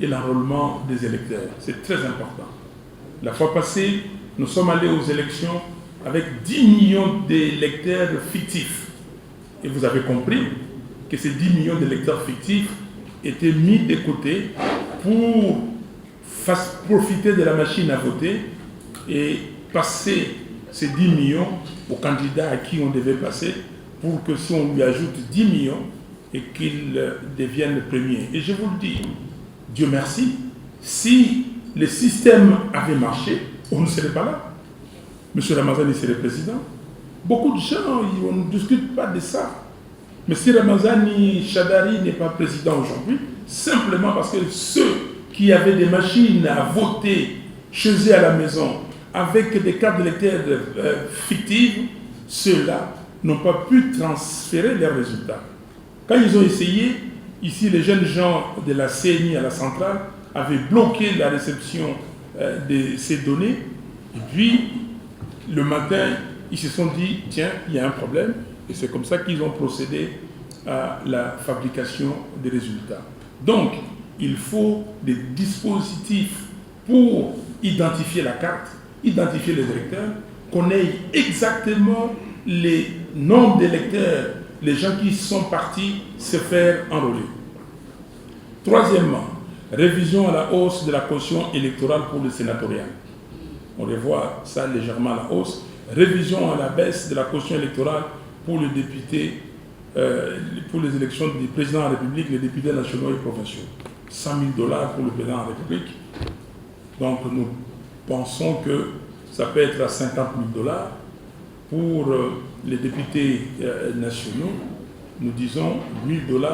S2: et l'enrôlement des électeurs. C'est très important. La fois passée, nous sommes allés aux élections avec 10 millions d'électeurs fictifs. Et vous avez compris que ces 10 millions d'électeurs fictifs étaient mis de côté pour profiter de la machine à voter et passer ces 10 millions aux candidats à qui on devait passer pour que si on lui ajoute 10 millions et qu'il devienne le premier. Et je vous le dis, Dieu merci, si le système avait marché, on ne serait pas là. M. Ramazani serait président. Beaucoup de gens, on ne discute pas de ça. Mais si Ramazani Chadari n'est pas président aujourd'hui, simplement parce que ceux qui avaient des machines à voter chez eux à la maison, avec des cartes d'électeurs fictives, ceux-là n'ont pas pu transférer leurs résultats. Quand ils ont essayé, ici les jeunes gens de la CNI à la centrale avaient bloqué la réception de ces données, et puis le matin, ils se sont dit, tiens, il y a un problème, et c'est comme ça qu'ils ont procédé à la fabrication des résultats. Donc, il faut des dispositifs pour identifier la carte, identifier les électeurs, qu'on ait exactement les nombres d'électeurs, les gens qui sont partis se faire enrôler. Troisièmement, révision à la hausse de la caution électorale pour le sénatorial. On revoit ça légèrement à la hausse. Révision à la baisse de la caution électorale pour les députés, pour les élections du président de la République, les députés nationaux et provinciaux. 100 000 $ pour le président de la République. Donc nous pensons que ça peut être à 50 000 $ pour les députés nationaux. Nous disons 8 $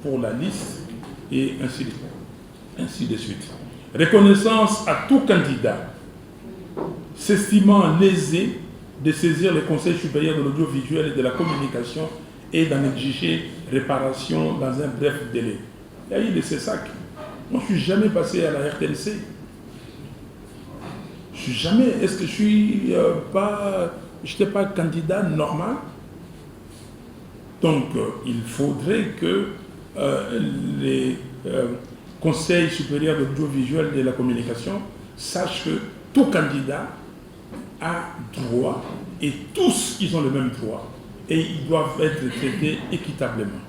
S2: pour la liste et ainsi de suite. Reconnaissance à tout candidat s'estimant lésé de saisir le Conseil supérieur de l'audiovisuel et de la communication et d'en exiger réparation dans un bref délai. Il y a eu de ces sacs. Moi, je ne suis jamais passé à la RTNC. Je suis jamais. Est-ce que je n'étais pas candidat normal? Donc, il faudrait que les conseils supérieurs de l'audiovisuel et de la communication sachent que tout candidat a droit et tous ils ont le même droit et ils doivent être traités équitablement.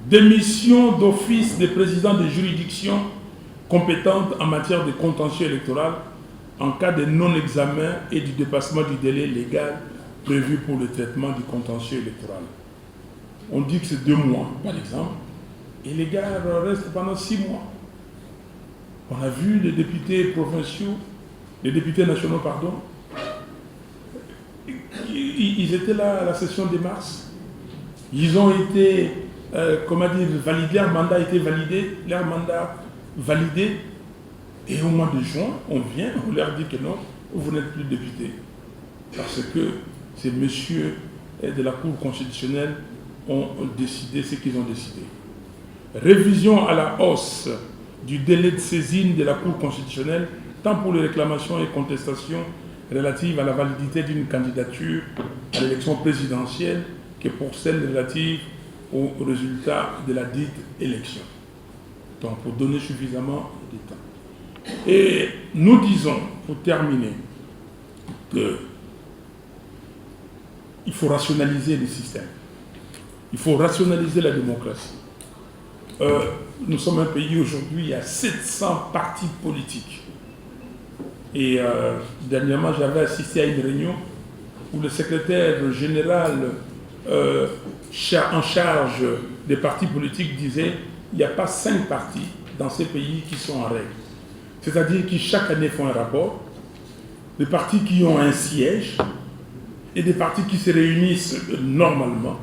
S2: Démission d'office des présidents de juridiction compétentes en matière de contentieux électoral en cas de non-examen et du dépassement du délai légal prévu pour le traitement du contentieux électoral. On dit que c'est 2 mois, par exemple, et les gars restent pendant 6 mois. On a vu les députés provinciaux, les députés nationaux, pardon, ils étaient là à la session de mars. Ils ont été, validés, leur mandat a été validé, et au mois de juin, on vient, on leur dit que non, vous n'êtes plus député. Parce que ces messieurs de la Cour constitutionnelle ont décidé ce qu'ils ont décidé. Révision à la hausse du délai de saisine de la Cour constitutionnelle, tant pour les réclamations et contestations relatives à la validité d'une candidature à l'élection présidentielle que pour celles relatives aux résultats de la dite élection. Donc, pour donner suffisamment de temps. Et nous disons, pour terminer, qu'il faut rationaliser les systèmes. Il faut rationaliser la démocratie. Nous sommes un pays aujourd'hui, il y a 700 partis politiques. Et dernièrement, j'avais assisté à une réunion où le secrétaire général en charge des partis politiques disait il n'y a pas 5 partis dans ces pays qui sont en règle. C'est-à-dire qui chaque année font un rapport, des partis qui ont un siège, et des partis qui se réunissent normalement,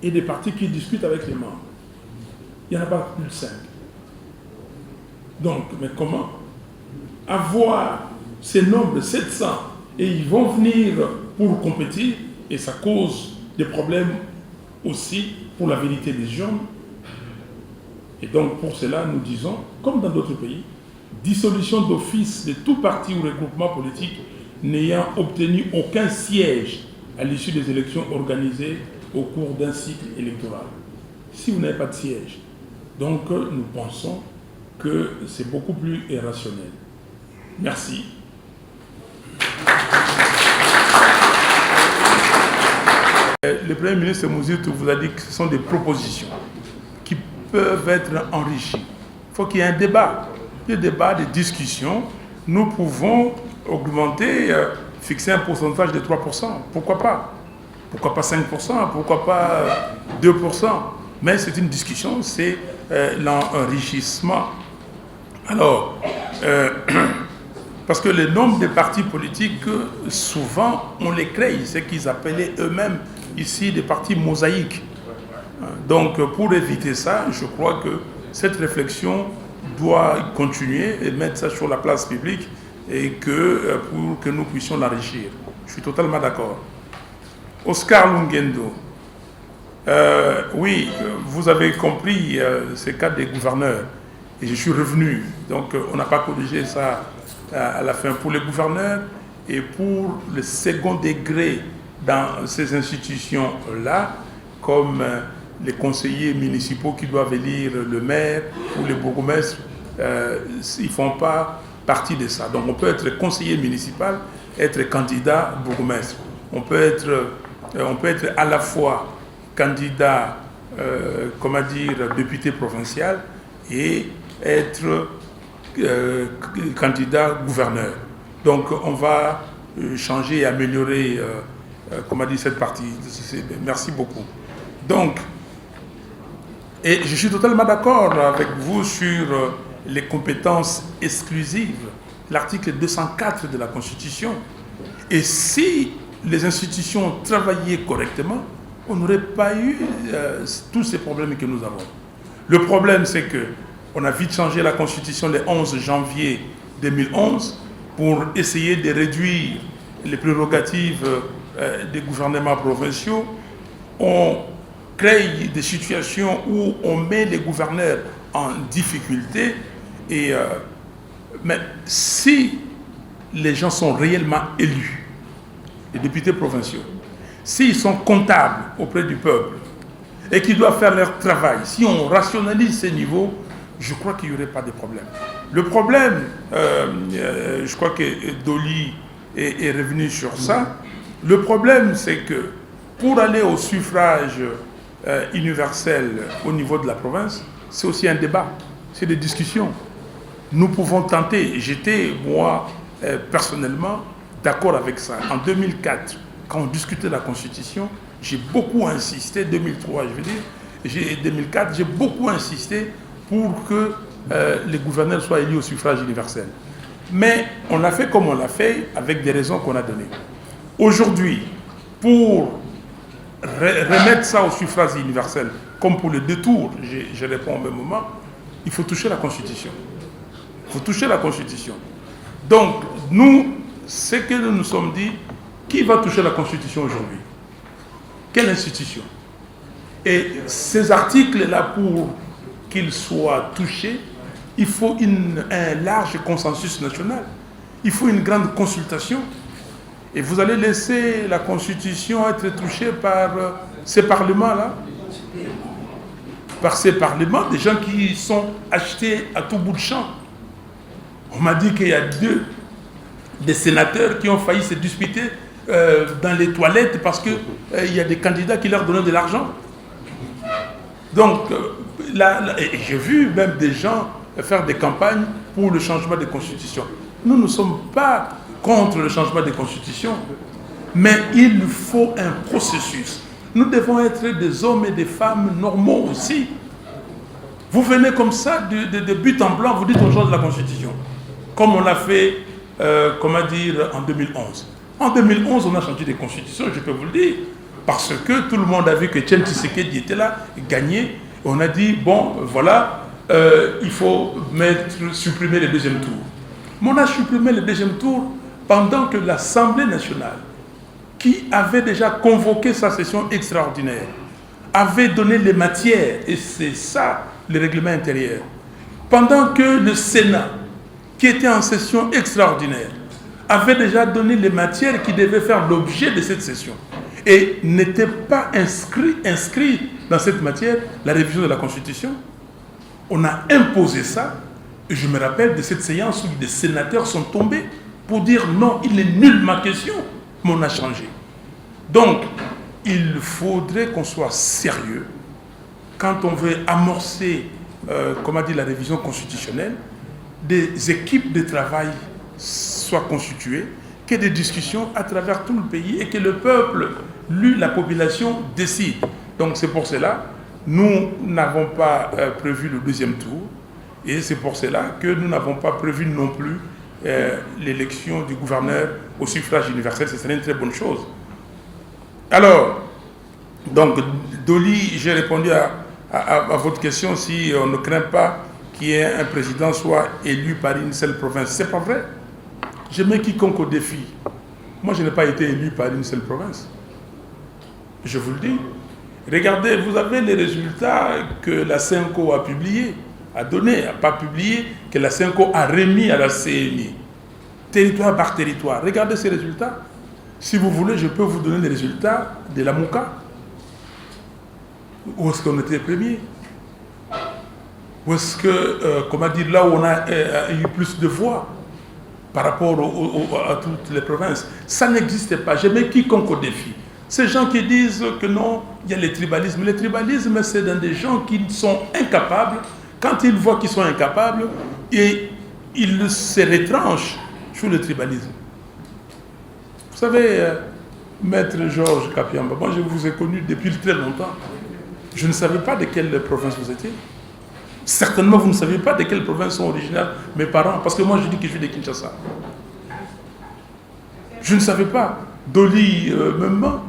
S2: et des partis qui discutent avec les membres. Il n'y en a pas plus de 5. Donc, mais comment avoir ces nombres 700 et ils vont venir pour compétir et ça cause des problèmes aussi pour la vérité des gens. Et donc, pour cela, nous disons, comme dans d'autres pays, dissolution d'office de tout parti ou regroupement politique n'ayant obtenu aucun siège à l'issue des élections organisées au cours d'un cycle électoral. Si vous n'avez pas de siège, donc nous pensons que c'est beaucoup plus irrationnel. Merci. Le Premier ministre Mouzit vous a dit que ce sont des propositions qui peuvent être enrichies. faut qu'il y ait un débat. Des débats, des discussions. Nous pouvons augmenter, fixer un pourcentage de 3%. Pourquoi pas? Pourquoi pas 5%? Pourquoi pas 2%? Mais c'est une discussion, c'est l'enrichissement. Alors, parce que le nombre de partis politiques, souvent, on les crée, ce qu'ils appelaient eux-mêmes ici des partis mosaïques. Donc, pour éviter ça, je crois que cette réflexion doit continuer et mettre ça sur la place publique et pour que nous puissions l'enrichir. Je suis totalement d'accord. Oscar Lungendo, oui, vous avez compris ce cas des gouverneurs et je suis revenu. Donc, on n'a pas corrigé ça à la fin pour les gouverneurs et pour le second degré dans ces institutions-là, comme les conseillers municipaux qui doivent élire le maire ou le bourgmestre, ils ne font pas partie de ça. Donc on peut être conseiller municipal, être candidat bourgmestre. On peut être à la fois candidat, député provincial et être candidat gouverneur. Donc on va changer et améliorer cette partie. Merci beaucoup. Donc, et je suis totalement d'accord avec vous sur les compétences exclusives, l'article 204 de la Constitution. Et si les institutions travaillaient correctement, on n'aurait pas eu tous ces problèmes que nous avons. Le problème, c'est qu'on a vite changé la Constitution le 11 janvier 2011 pour essayer de réduire les prérogatives des gouvernements provinciaux. On crée des situations où on met les gouverneurs en difficulté. Mais si les gens sont réellement élus, les députés provinciaux, s'ils sont comptables auprès du peuple et qu'ils doivent faire leur travail, si on rationalise ces niveaux, je crois qu'il n'y aurait pas de problème. Le problème, je crois que Dolly est revenu sur ça, le problème c'est que pour aller au suffrage universel au niveau de la province, c'est aussi un débat, c'est des discussions. Nous pouvons tenter, j'étais moi personnellement d'accord avec ça. En 2004, quand on discutait de la Constitution, j'ai beaucoup insisté, 2003 je veux dire, 2004, j'ai beaucoup insisté pour que les gouverneurs soient élus au suffrage universel. Mais on l'a fait comme on l'a fait, avec des raisons qu'on a données. Aujourd'hui, pour remettre ça au suffrage universel, comme pour le détour, je réponds au même moment, il faut toucher la Constitution. Il faut toucher la Constitution. Donc, nous, ce que nous nous sommes dit, qui va toucher la Constitution aujourd'hui? Quelle institution? Et ces articles-là, pour qu'ils soient touchés, il faut un large consensus national. Il faut une grande consultation. Et vous allez laisser la Constitution être touchée par ces parlements-là, par ces parlements, des gens qui sont achetés à tout bout de champ. On m'a dit qu'il y a des sénateurs qui ont failli se disputer dans les toilettes parce qu'il y a des candidats qui leur donnaient de l'argent. Donc, j'ai vu même des gens faire des campagnes pour le changement de constitution. Nous ne sommes pas contre le changement de constitution, mais il faut un processus. Nous devons être des hommes et des femmes normaux aussi. Vous venez comme ça de but en blanc, vous dites on change la constitution. Comme on l'a fait, en 2011. En 2011, on a changé de constitution, je peux vous le dire, parce que tout le monde a vu que Etienne Tshisekedi était là, gagné. On a dit, bon, voilà, il faut supprimer le deuxième tour. Mais on a supprimé le deuxième tour pendant que l'Assemblée nationale, qui avait déjà convoqué sa session extraordinaire, avait donné les matières, et c'est ça le règlement intérieur, pendant que le Sénat, qui était en session extraordinaire, avait déjà donné les matières qui devaient faire l'objet de cette session, et n'était pas inscrit dans cette matière la révision de la Constitution. On a imposé ça, et je me rappelle de cette séance où des sénateurs sont tombés pour dire non, il n'est nullement question, mais on a changé. Donc, il faudrait qu'on soit sérieux quand on veut amorcer comment dire, la révision constitutionnelle, des équipes de travail soient constituées, que des discussions à travers tout le pays et que le peuple, lui, la population, décide. Donc c'est pour cela, nous n'avons pas prévu le deuxième tour et c'est pour cela que nous n'avons pas prévu non plus l'élection du gouverneur au suffrage universel. Ce serait une très bonne chose. Alors, donc, Dolly, j'ai répondu à votre question si on ne craint pas qu'il y ait un président soit élu par une seule province. C'est pas vrai. Je mets quiconque au défi. Moi, je n'ai pas été élu par une seule province. Je vous le dis. Regardez, vous avez les résultats que la CENCO a publiés, a donné, n'a pas publié, que la CENCO a remis à la CNI. Territoire par territoire. Regardez ces résultats. Si vous voulez, je peux vous donner les résultats de la Mouka. Où est-ce qu'on était premier? Où est-ce que, comment dire, là où on a eu plus de voix par rapport à toutes les provinces? Ça n'existait pas. Je mets quiconque au défi. Ces gens qui disent que non, il y a le tribalisme. Le tribalisme, c'est dans des gens qui sont incapables. Quand ils voient qu'ils sont incapables, et ils se retranchent sur le tribalisme. Vous savez, Maître Georges Kapiamba, moi je vous ai connu depuis très longtemps. Je ne savais pas de quelle province vous étiez. Certainement, vous ne saviez pas de quelle province sont originaires mes parents, parce que moi je dis que je suis de Kinshasa. Je ne savais pas. Dolly, même moi,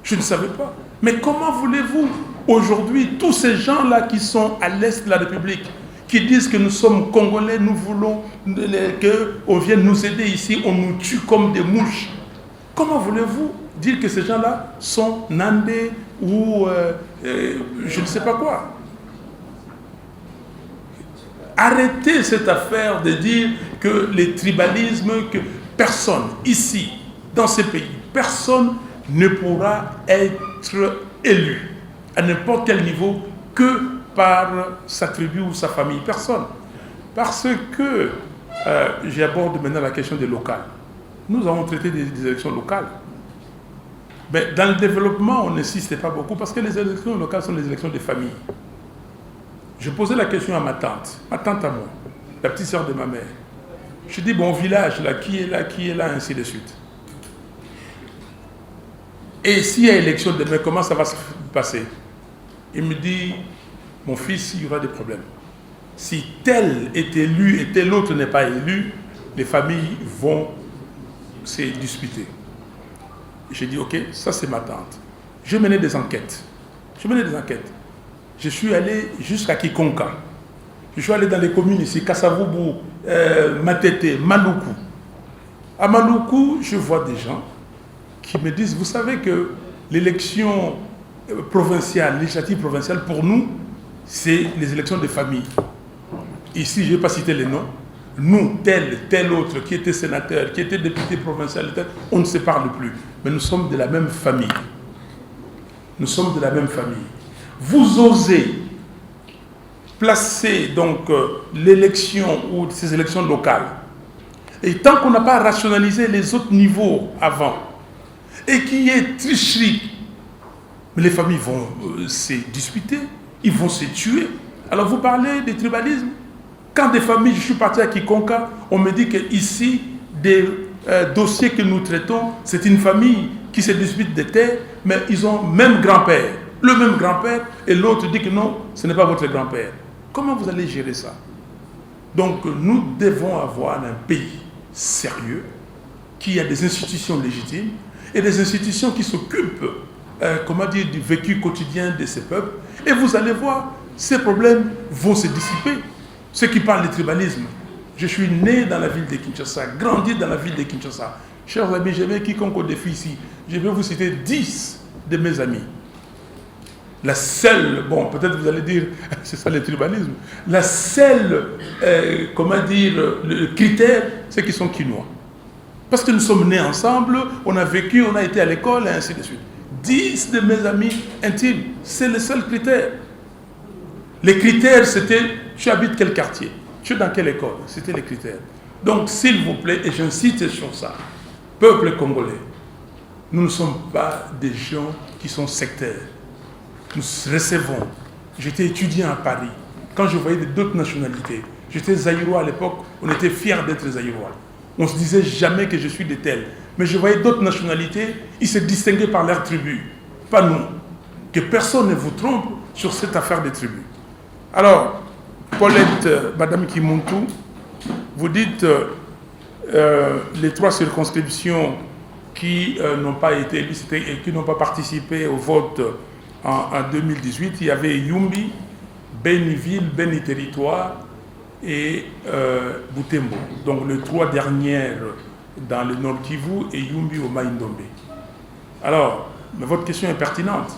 S2: je ne savais pas. Mais comment voulez-vous, aujourd'hui, tous ces gens-là qui sont à l'est de la République, qui disent que nous sommes Congolais, nous voulons qu'on vienne nous aider ici, on nous tue comme des mouches. Comment voulez-vous dire que ces gens-là sont Nandé ou je ne sais pas quoi? Arrêtez cette affaire de dire que les tribalismes, que personne ici, dans ces pays, personne ne pourra être élu à n'importe quel niveau que par sa tribu ou sa famille. Personne. Parce que, j'aborde maintenant la question des locales. Nous avons traité des élections locales. Mais dans le développement, on n'insiste pas beaucoup parce que les élections locales sont les élections des familles. Je posais la question à ma tante à moi, la petite sœur de ma mère. Je dis, bon, village, là, qui est là, ainsi de suite. Et s'il y a élection demain, comment ça va se passer? Il me dit, mon fils, il y aura des problèmes. Si tel est élu et tel autre n'est pas élu, les familles vont se disputer. J'ai dit, ok, ça c'est ma tante. Je menais des enquêtes. Je suis allé jusqu'à Kikonka. Je suis allé dans les communes ici, Kassavubu, Matete, Maluku. À Maluku, je vois des gens qui me disent, vous savez que l'élection provinciale, législative provinciale, pour nous, c'est les élections de famille. Ici, je ne vais pas citer les noms. Nous, tel autre, qui était sénateur, qui était député provincial, on ne se parle plus. Mais nous sommes de la même famille. Nous sommes de la même famille. Vous osez placer donc l'élection ou ces élections locales. Et tant qu'on n'a pas rationalisé les autres niveaux avant, et qu'il y ait tricherie, les familles vont se disputer, ils vont se tuer. Alors vous parlez de tribalisme. Quand des familles, je suis parti à Kikonka, on me dit qu'ici, des dossiers que nous traitons, c'est une famille qui se dispute des terres, mais ils ont même grand-père. Le même grand-père, et l'autre dit que non, ce n'est pas votre grand-père. Comment vous allez gérer ça? Donc nous devons avoir un pays sérieux, qui a des institutions légitimes, et des institutions qui s'occupent, comment dire, du vécu quotidien de ces peuples. Et vous allez voir, ces problèmes vont se dissiper. Ceux qui parlent de tribalisme, je suis né dans la ville de Kinshasa, grandi dans la ville de Kinshasa. Chers amis, je vais quiconque au défi ici, je vais vous citer 10 de mes amis. La seule, bon, peut-être vous allez dire, c'est ça le tribalisme, la seule, comment dire, le critère, c'est qu'ils sont Kinois. Parce que nous sommes nés ensemble, on a vécu, on a été à l'école, et ainsi de suite. 10 de mes amis intimes, c'est le seul critère. Les critères, c'était, tu habites quel quartier? Tu es dans quelle école? C'était les critères. Donc, s'il vous plaît, et j'insiste sur ça, peuple congolais, nous ne sommes pas des gens qui sont sectaires. Nous recevons. J'étais étudiant à Paris. quand je voyais d'autres nationalités. J'étais zaïrois à l'époque, on était fiers d'être zaïrois. On ne se disait jamais que je suis de tel. Mais je voyais d'autres nationalités, ils se distinguaient par leur tribu, pas nous. Que personne ne vous trompe sur cette affaire des tribus. Alors, Paulette, Madame Kimuntu, vous dites les 3 circonscriptions qui n'ont pas été élues et qui n'ont pas participé au vote en 2018. Il y avait Yumbi, Béni-Ville, Béni-Territoire et Butembo. Donc les 3 dernières dans le Nord Kivu et Yumbi au Maïndombe. Alors, mais votre question est pertinente.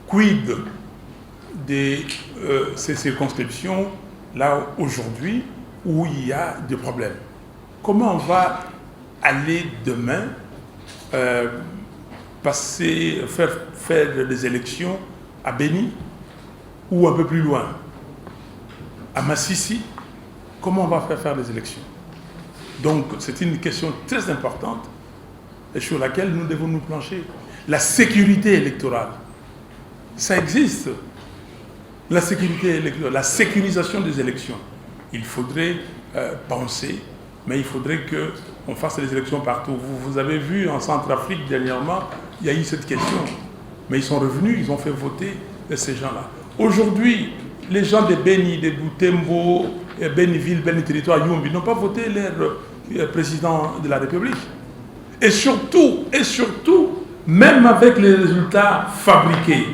S2: Quid de ces circonscriptions là aujourd'hui où il y a des problèmes? Comment on va aller demain faire des élections à Béni ou un peu plus loin, à Massissi? Comment on va faire des élections? Donc c'est une question très importante et sur laquelle nous devons nous plancher. La sécurité électorale, ça existe. La sécurité électorale, la sécurisation des élections. Il faudrait penser, mais il faudrait qu'on fasse les élections partout. Vous avez vu en Centrafrique dernièrement, il y a eu cette question. Mais ils sont revenus, ils ont fait voter ces gens-là. Aujourd'hui, les gens de Béni, de Butembo, Béni-Ville, Béni-Territoire, Yumbi n'ont pas voté leur président de la République. Et surtout, même avec les résultats fabriqués,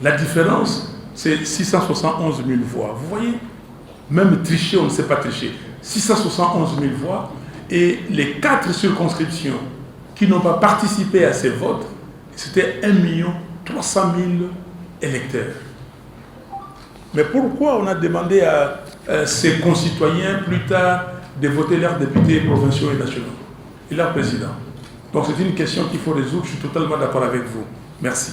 S2: la différence, c'est 671 000 voix. Vous voyez? Même tricher, on ne sait pas tricher. 671 000 voix et les 4 circonscriptions qui n'ont pas participé à ces votes, c'était 1 300 000 électeurs. Mais pourquoi on a demandé à ces concitoyens plus tard de voter leurs députés provinciaux et nationaux et leur président? Donc c'est une question qu'il faut résoudre, je suis totalement d'accord avec vous. Merci.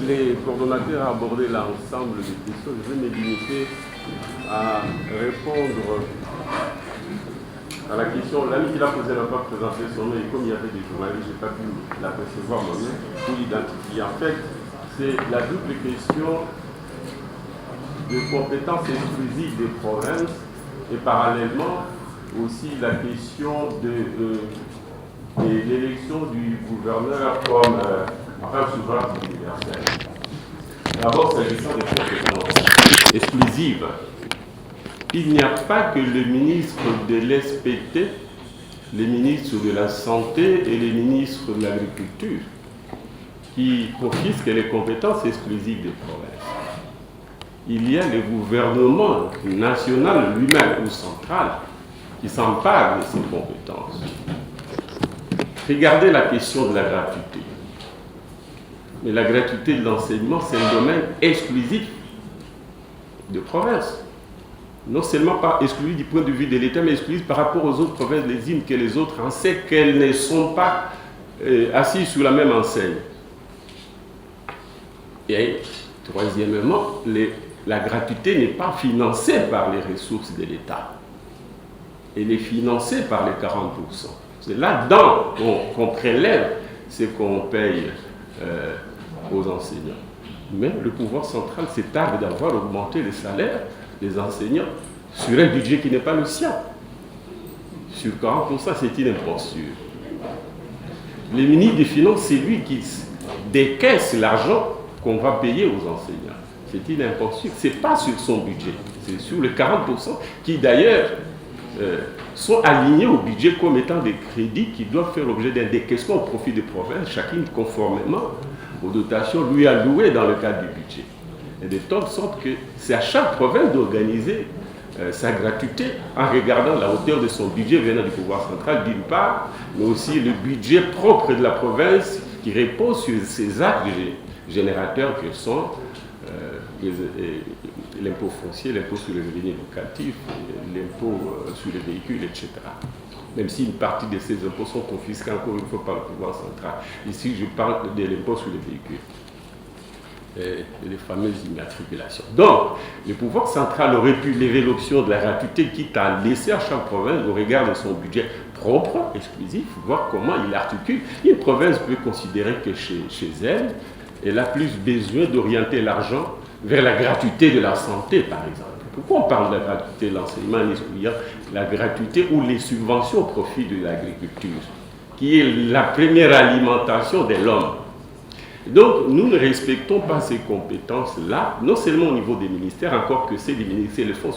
S1: Les coordonnateurs ont abordé l'ensemble des questions. Je vais me limiter à répondre à la question. L'ami qui l'a posé n'a pas présenté son nom et comme il y avait des journalistes, je n'ai pas pu l'apercevoir moi-même pour l'identifier. En fait, c'est la double question de compétences exclusives des provinces et parallèlement aussi la question de l'élection du gouverneur comme souverain universel. D'abord, s'agissant des compétences exclusives, il n'y a pas que le ministre de l'SPT, les ministres de la Santé et les ministres de l'Agriculture qui confisquent les compétences exclusives des provinces. Il y a le gouvernement national lui-même ou central qui s'empare de ces compétences. Regardez la question de la gratuité. Mais la gratuité de l'enseignement, c'est un domaine exclusif de province. Non seulement pas exclusif du point de vue de l'État, mais exclusif par rapport aux autres provinces les unes que les autres, en sait qu'elles ne sont pas assises sur la même enseigne. Et troisièmement, la gratuité n'est pas financée par les ressources de l'État. Elle est financée par les 40%. C'est là-dedans qu'on prélève ce qu'on paye aux enseignants. Mais le pouvoir central s'est targué d'avoir augmenté les salaires des enseignants sur un budget qui n'est pas le sien. Sur 40%, c'est une imposture. Le ministre des Finances, c'est lui qui décaisse l'argent qu'on va payer aux enseignants. C'est une imposture. Ce n'est pas sur son budget, c'est sur les 40% qui d'ailleurs sont alignés au budget comme étant des crédits qui doivent faire l'objet d'un décaissement au profit des provinces, chacune conformément aux dotations lui allouées dans le cadre du budget. Et de telle sorte que c'est à chaque province d'organiser sa gratuité en regardant la hauteur de son budget venant du pouvoir central d'une part, mais aussi le budget propre de la province qui repose sur ces actes générateurs que sont l'impôt foncier, l'impôt sur les revenus locatifs, l'impôt sur les véhicules, etc. Même si une partie de ces impôts sont confisqués encore une fois par le pouvoir central. Ici, je parle de l'impôt sur les véhicules. Les fameuses immatriculations. Donc, le pouvoir central aurait pu lever l'option de la gratuité, quitte à laisser à chaque province, au regard de son budget propre, exclusif, voir comment il articule. Une province peut considérer que chez elle, Elle a plus besoin d'orienter l'argent vers la gratuité de la santé, par exemple. Pourquoi on parle de la gratuité de l'enseignement? Il y a la gratuité ou les subventions au profit de l'agriculture, qui est la première alimentation de l'homme. Donc, nous ne respectons pas ces compétences-là, non seulement au niveau des ministères, encore que c'est des ministères le font.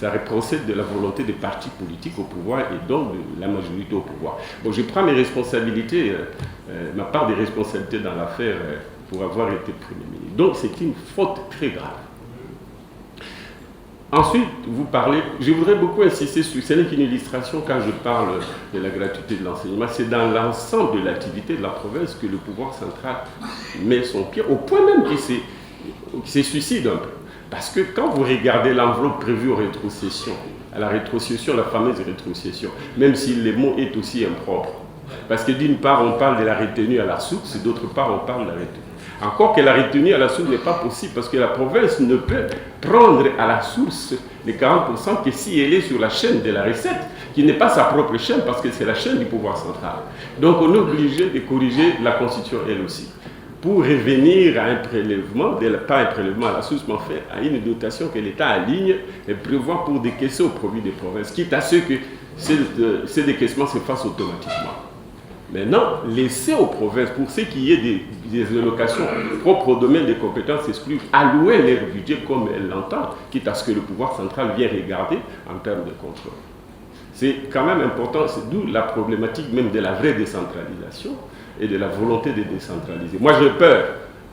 S1: Ça procède de la volonté des partis politiques au pouvoir et donc de la majorité au pouvoir. Bon, je prends mes responsabilités, ma part des responsabilités dans l'affaire pour avoir été Premier ministre. Donc, c'est une faute très grave. Ensuite, vous parlez, je voudrais beaucoup insister sur, ce n'est qu'une illustration quand je parle de la gratuité de l'enseignement, c'est dans l'ensemble de l'activité de la province que le pouvoir central met son pied, au point même qu'il se suicide un peu. Parce que quand vous regardez l'enveloppe prévue aux rétrocessions, à la rétrocession, la fameuse rétrocession, même si le mot est aussi impropre, parce que d'une part on parle de la retenue à la source et d'autre part on parle de la retenue. Encore que la retenue à la source n'est pas possible parce que la province ne peut prendre à la source les 40% que si elle est sur la chaîne de la recette, qui n'est pas sa propre chaîne parce que c'est la chaîne du pouvoir central. Donc on est obligé de corriger la Constitution elle aussi, pour revenir à un prélèvement, pas un prélèvement à la source, mais en fait à une dotation que l'État aligne et prévoit pour décaisser au profit des provinces, quitte à ce que ces décaissements se fassent automatiquement. Maintenant, laisser aux provinces, pour ce qui est des allocations propres au domaine des compétences exclues, allouer leur budget comme elles l'entendent, quitte à ce que le pouvoir central vienne regarder en termes de contrôle. C'est quand même important, c'est d'où la problématique même de la vraie décentralisation et de la volonté de décentraliser. Moi, j'ai peur,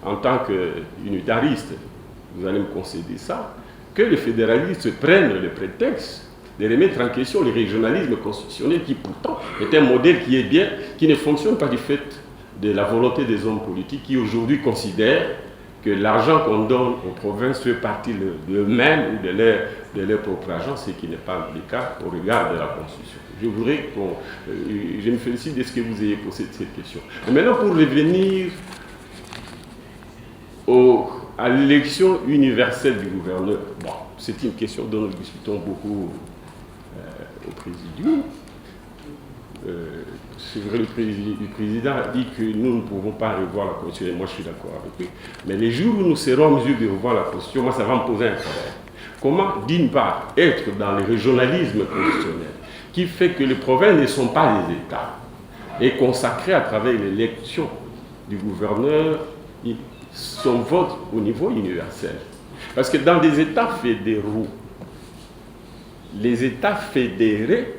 S1: en tant qu'unitariste, vous allez me concéder ça, que les fédéralistes prennent le prétexte de remettre en question le régionalisme constitutionnel qui pourtant est un modèle qui est bien, qui ne fonctionne pas du fait de la volonté des hommes politiques qui aujourd'hui considèrent que l'argent qu'on donne aux provinces fait partie d'eux-mêmes ou de leur propre argent, ce qui n'est pas le cas au regard de la Constitution. Je me félicite de ce que vous ayez posé cette question. Mais maintenant, pour revenir à l'élection universelle du gouverneur, bon, c'est une question dont nous discutons beaucoup au Présidium. C'est vrai, le président a dit que nous ne pouvons pas revoir la Constitution, et moi je suis d'accord avec lui. Mais les jours où nous serons en mesure de revoir la Constitution, moi ça va me poser un problème. Comment, d'une part, être dans le régionalisme constitutionnel, qui fait que les provinces ne sont pas des États, et consacrer à travers l'élection du gouverneur son vote au niveau universel. Parce que dans des États fédéraux, les États fédérés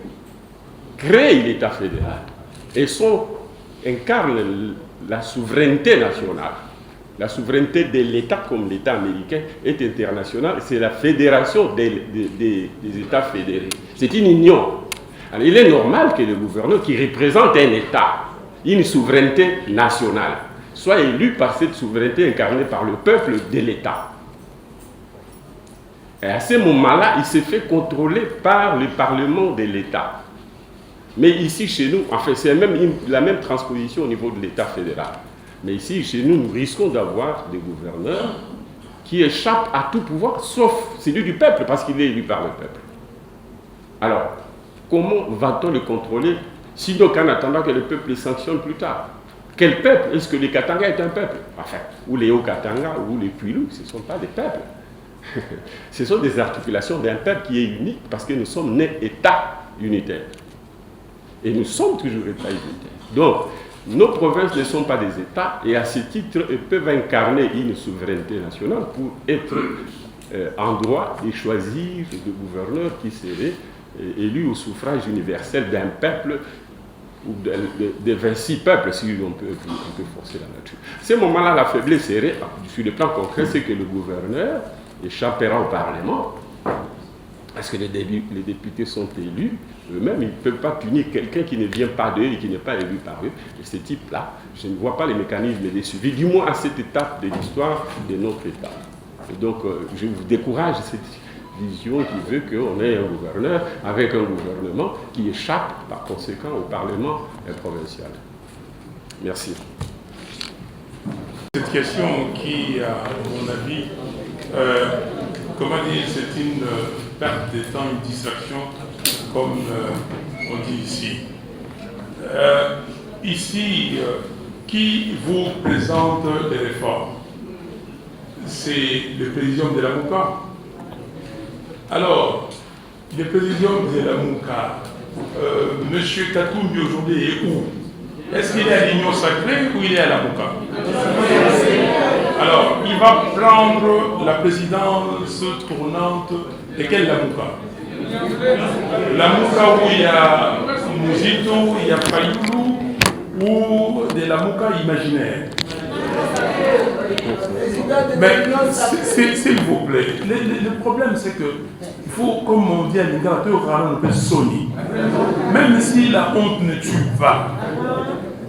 S1: créent l'État fédéral et incarnent la souveraineté nationale. La souveraineté de l'État comme l'État américain est internationale, c'est la fédération des États fédérés. C'est une union. Alors, il est normal que le gouverneur qui représente un État, une souveraineté nationale, soit élu par cette souveraineté incarnée par le peuple de l'État. Et à ce moment-là, il se fait contrôler par le Parlement de l'État. Mais ici, chez nous, enfin, c'est la même transposition au niveau de l'État fédéral. Mais ici, chez nous, nous risquons d'avoir des gouverneurs qui échappent à tout pouvoir, sauf celui du peuple, parce qu'il est élu par le peuple. Alors, comment va-t-on le contrôler, sinon qu'en attendant que le peuple le sanctionne plus tard? Quel peuple? Est-ce que les Katanga est un peuple? Enfin, ou les Haut-Katanga, ou les Kwilu, ce ne sont pas des peuples. Ce sont des articulations d'un peuple qui est unique parce que nous sommes nés États unitaires. Et nous sommes toujours États unitaires. Donc, nos provinces ne sont pas des États et à ce titre, elles peuvent incarner une souveraineté nationale pour être en droit de choisir le gouverneur qui serait élu au suffrage universel d'un peuple ou de 26 peuples, si on peut forcer la nature. À ce moment-là, la faiblesse serait, sur le plan concret, c'est que le gouverneur échappera au Parlement, parce que les députés sont élus, eux-mêmes, ils ne peuvent pas punir quelqu'un qui ne vient pas d'eux et qui n'est pas élu par eux. Et ce type-là, je ne vois pas les mécanismes de suivi, du moins à cette étape de l'histoire de notre État. Et donc, je vous décourage cette vision qui veut qu'on ait un gouverneur avec un gouvernement qui échappe par conséquent au Parlement provincial. Merci.
S2: Cette question qui, à mon avis, comment dire, c'est une perte de temps, une distraction, comme on dit ici. Ici, qui vous présente des réformes? c'est le président de la MOUCA. Alors, le président de la MOUCA, M. Katumbi aujourd'hui est où? Est-ce qu'il est à l'Union Sacrée ou il est à la MOUCA? Alors, il va prendre la présidence tournante de quelle la MOUCA? La MOUCA où il y a Mouzito, il y a Fayoulou, ou de la MOUCA imaginaire? Mais s'il vous plaît, le problème c'est que il faut, comme on dit à l'ingénieur, on peut sonner. Même si la honte ne tue pas,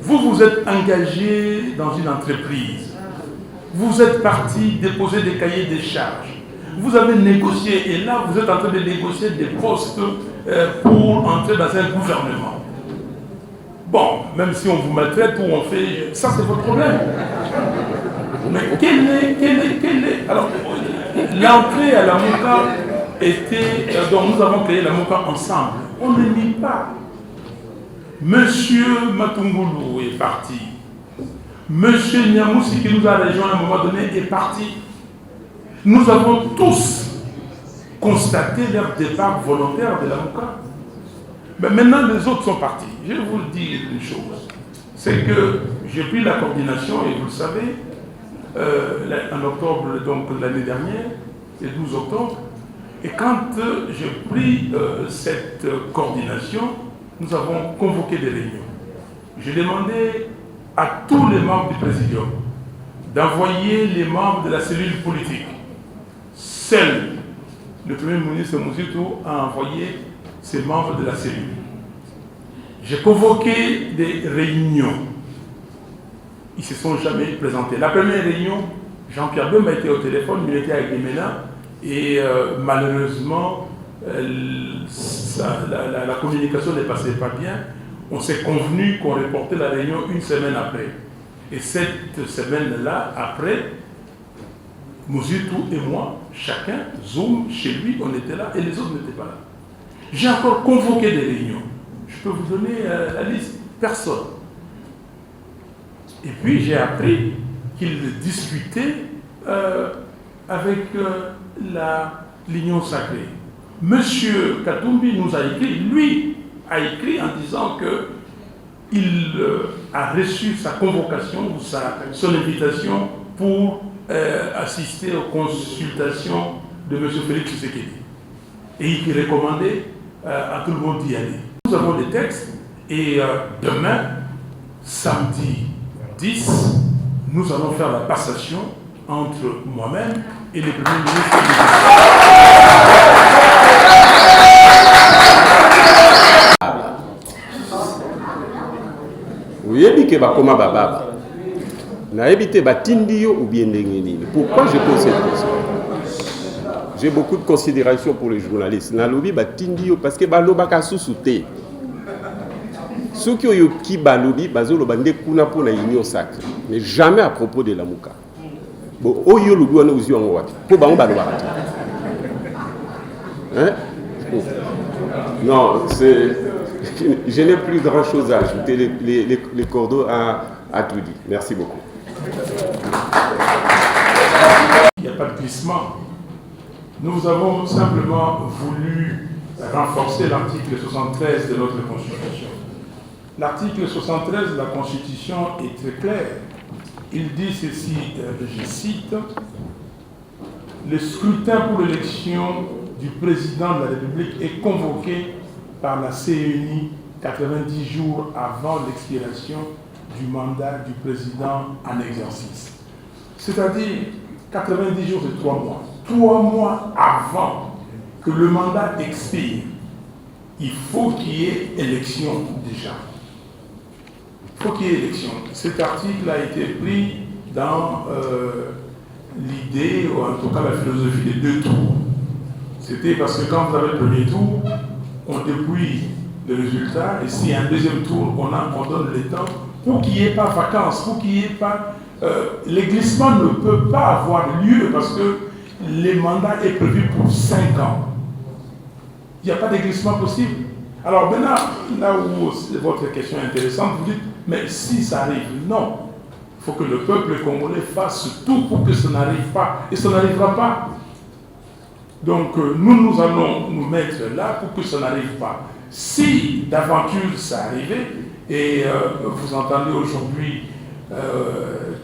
S2: vous êtes engagé dans une entreprise, vous êtes parti déposer des cahiers des charges, vous avez négocié et là vous êtes en train de négocier des postes pour entrer dans un gouvernement. Bon, même si on vous maltraite ou on fait, ça c'est votre problème. Mais quel est... Alors, l'entrée à la MOUCA était... Donc nous avons créé la MOUCA ensemble. On ne nie pas. Monsieur Matungulu est parti. Monsieur Niamoussi qui nous a rejoint à un moment donné est parti. Nous avons tous constaté leur départ volontaire de la MOUCA. Mais maintenant les autres sont partis. Je vais vous dire une chose. C'est que j'ai pris la coordination et vous le savez, en octobre donc l'année dernière, le 12 octobre, et quand j'ai pris cette coordination, nous avons convoqué des réunions. J'ai demandé à tous les membres du Présidium d'envoyer les membres de la cellule politique. Seul le Premier ministre Mouzito a envoyé ses membres de la cellule. J'ai convoqué des réunions. Ils ne se sont jamais présentés. La première réunion, Jean-Pierre Bemba était au téléphone, il était avec Emena, et malheureusement, la communication ne passait pas bien. On s'est convenu qu'on reportait la réunion une semaine après. Et cette semaine-là, après, Mouzito et moi, chacun, Zoom, chez lui, on était là, et les autres n'étaient pas là. J'ai encore convoqué des réunions. Je peux vous donner la liste. Personne. Et puis j'ai appris qu'il discutait avec l'Union Sacrée. Monsieur Katumbi nous a écrit, lui a écrit en disant qu'il a reçu sa convocation ou son invitation pour assister aux consultations de M. Félix Tshisekedi. Et il recommandait à tout le monde d'y aller. Nous avons des textes et demain, samedi 10, nous allons faire la passation entre moi-même et le Premier ministre.
S1: Oui, que bakoma bababa. Na évité batindio ou bien ndengeni. Pourquoi je pose cette question? J'ai beaucoup de considération pour les journalistes. Na lobi batindio parce que balobaka susute. Ceux qui ont qui balobi bazolo bande kuna pour la union sacrée, mais jamais à propos de la MOUCA. Bon, oyo lobi wana uzi wango wapi. Pour bango baloba. Hein? Non, c'est je n'ai plus grand chose à ajouter. Les cordeaux à tout dit. Merci beaucoup.
S2: Il n'y a pas de glissement. Nous avons simplement voulu renforcer l'article 73 de notre Constitution. L'article 73 de la Constitution est très clair. Il dit ceci, je cite, « Le scrutin pour l'élection du président de la République est convoqué par la CENI 90 jours avant l'expiration du mandat du président en exercice. » C'est-à-dire 90 jours et 3 mois. 3 mois avant que le mandat expire, il faut qu'il y ait élection déjà. Il faut qu'il y ait élection. Cet article a été pris dans l'idée, ou en tout cas la philosophie des 2 tours. C'était parce que quand vous avez le premier tour, on dépouille le résultat, et s'il y a un deuxième tour, on donne le temps pour qu'il n'y ait pas vacances, pour qu'il n'y ait pas... les glissements ne peuvent pas avoir lieu parce que le mandat est prévu pour 5 ans. Il n'y a pas de glissement possible. Alors maintenant, là où votre question est intéressante, vous dites, mais si ça arrive, non. Il faut que le peuple congolais fasse tout pour que ça n'arrive pas. Et ça n'arrivera pas. Donc nous allons nous mettre là pour que ça n'arrive pas. Si d'aventure ça arrivait, et vous entendez aujourd'hui,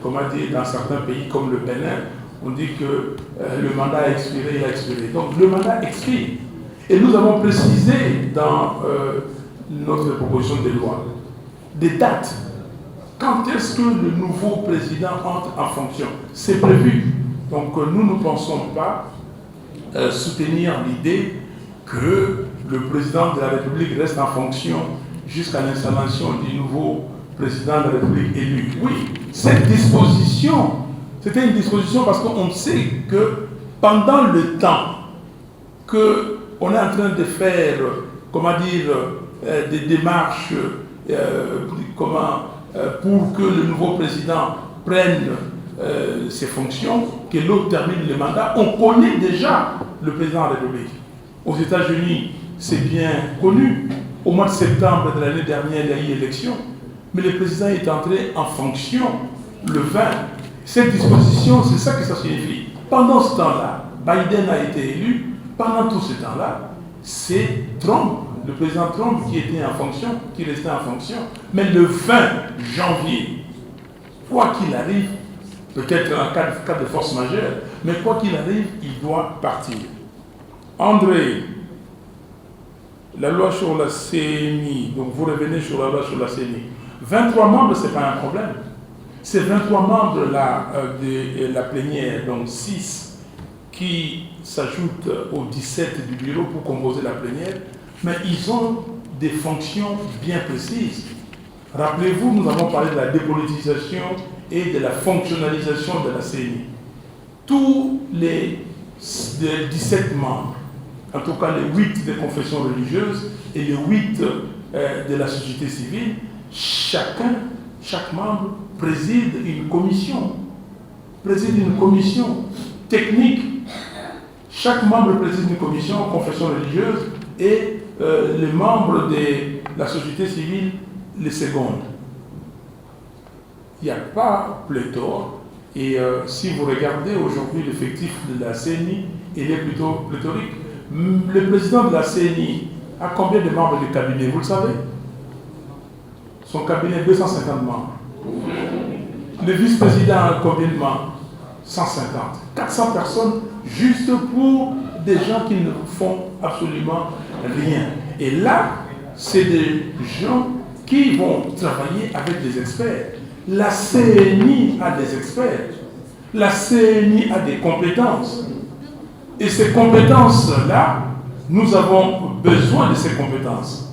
S2: comment dire, dans certains pays comme le Bénin, on dit que le mandat a expiré, il a expiré. Donc le mandat expire. Et nous avons précisé dans notre proposition de loi des dates. Quand est-ce que le nouveau président entre en fonction? C'est prévu. Donc nous ne pensons pas soutenir l'idée que le président de la République reste en fonction jusqu'à l'installation du nouveau président de la République élu. Oui, cette disposition, c'était une disposition parce qu'on sait que pendant le temps qu'on est en train de faire, comment dire, des démarches pour que le nouveau président prenne ses fonctions, que l'autre termine le mandat, on connaît déjà le président de la République. Aux États-Unis, c'est bien connu. Au mois de septembre de l'année dernière, il y a eu élection, mais le président est entré en fonction le 20. Cette disposition, c'est ça que ça signifie. Pendant ce temps-là, Biden a été élu. Pendant tout ce temps-là, c'est Trump, le président Trump, qui était en fonction, qui restait en fonction. Mais le 20 janvier, quoi qu'il arrive, peut-être en cas de force majeure, mais quoi qu'il arrive, il doit partir. André, la loi sur la CNI, donc vous revenez sur la loi sur la CNI. 23 membres, ce n'est pas un problème. Ces 23 membres de la plénière, donc 6 qui s'ajoutent aux 17 du bureau pour composer la plénière, mais ils ont des fonctions bien précises. Rappelez-vous, nous avons parlé de la dépolitisation et de la fonctionnalisation de la CNI. Tous les 17 membres, en tout cas les 8 des confessions religieuses et les 8 de la société civile, chaque membre préside une commission technique. Chaque membre préside une commission, confession religieuse, et les membres de la société civile les secondent. Il n'y a pas pléthore, et si vous regardez aujourd'hui l'effectif de la CNI, il est plutôt pléthorique. Le président de la CNI a combien de membres du cabinet, vous le savez? Son cabinet, 250 membres. Le vice-président a combien de membres? 150. 400 personnes juste pour des gens qui ne font absolument rien. Et là, c'est des gens qui vont travailler avec des experts. La CNI a des experts. La CNI a des compétences. Et ces compétences-là, nous avons besoin de ces compétences.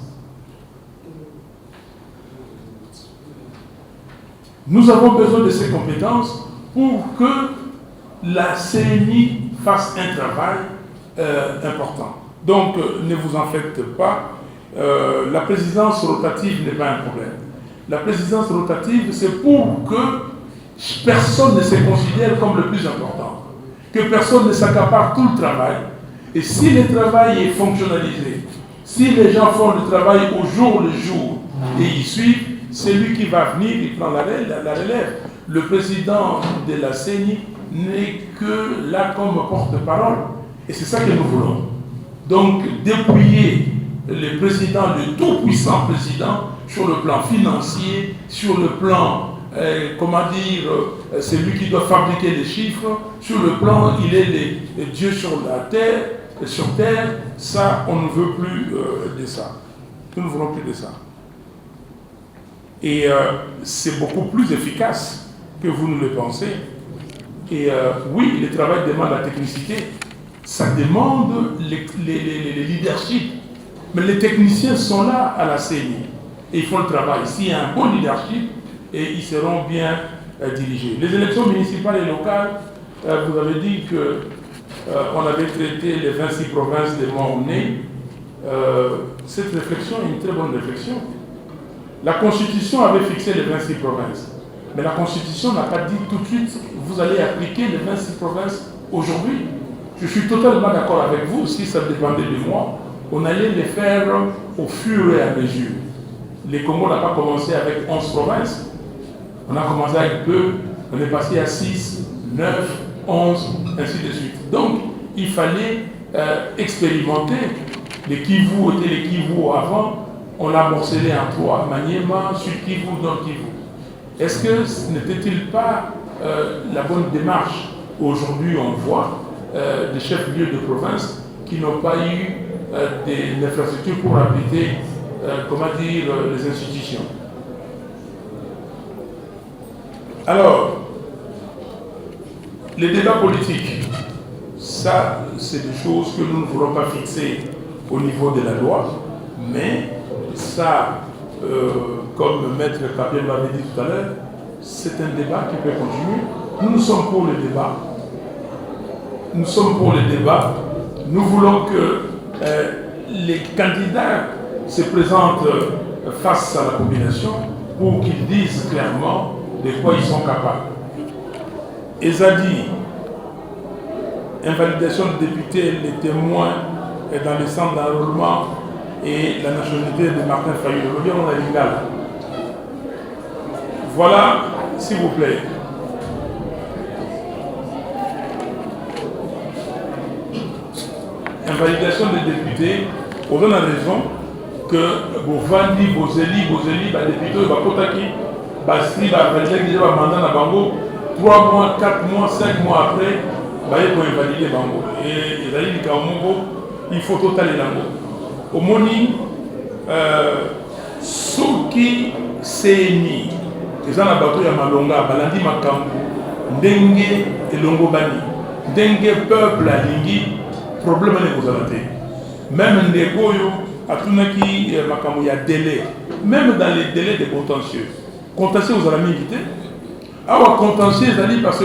S2: Nous avons besoin de ces compétences pour que la CNI fasse un travail important. Donc, ne vous en faites pas. La présidence rotative n'est pas un problème. La présidence rotative, c'est pour que personne ne se considère comme le plus important, que personne ne s'accapare tout le travail. Et si le travail est fonctionnalisé, si les gens font le travail au jour le jour et ils suivent, c'est lui qui va venir, il prend la relève. Le président de la CENI n'est que là comme porte-parole. Et c'est ça que nous voulons. Donc, dépouiller le président, le tout-puissant président, sur le plan financier, sur le plan, c'est lui qui doit fabriquer les chiffres, sur le plan, il est le Dieu sur la terre, sur terre, ça, on ne veut plus de ça. Nous ne voulons plus de ça. Et c'est beaucoup plus efficace que vous ne le pensez. Et oui, le travail demande la technicité, ça demande les leaderships. Mais les techniciens sont là à la CENI et ils font le travail. S'il y a un bon leadership, et ils seront bien dirigés. Les élections municipales et locales, vous avez dit qu'on avait traité les 26 provinces des mois-nés. Cette réflexion est une très bonne réflexion. La Constitution avait fixé les 26 provinces. Mais la Constitution n'a pas dit tout de suite vous allez appliquer les 26 provinces aujourd'hui. Je suis totalement d'accord avec vous, si ça dépendait de moi, on allait les faire au fur et à mesure. Les Congo n'a pas commencé avec 11 provinces. On a commencé avec peu, on est passé à 6, 9, 11, ainsi de suite. Donc, il fallait expérimenter. Les Kivu étaient les Kivu avant, on l'a morcelé en 3, Maniema, Sud Kivu, Nord Kivu. Est-ce que ce n'était-il pas la bonne démarche? Aujourd'hui, on voit des chefs-lieux de province qui n'ont pas eu des infrastructures pour habiter, les institutions. Alors, les débats politiques, ça, c'est des choses que nous ne voulons pas fixer au niveau de la loi, mais ça, comme Maître Papier l'avait dit tout à l'heure, c'est un débat qui peut continuer. Nous sommes pour le débat. Nous sommes pour le débat. Nous voulons que les candidats se présentent face à la population pour qu'ils disent clairement de quoi ils sont capables. Ezadi, invalidation de députés, les témoins dans les centres d'enrôlement et la nationalité de Martin Fayulu. Le gouvernement a légal. Voilà, s'il vous plaît. Invalidation des députés, on a raison que vos vendis, vos élis, les députés, si validé le mandat à Bango, 3 mois, 4 mois, 5 mois après, il faut invalider Bango. Et il faut totaler Bango. Au moni, ceux qui s'énient, ils ont un bateau à Malonga, Balandi Makambu, Ndenge et Longobani, Ndenge peuple à Lingi, problème n'est pas à même Ndegoyo, à Tunaki, Makambu, il y a délai, même dans les délais de contentieux. Contentieux, vous allez m'inviter. Alors, contentieux, c'est parce que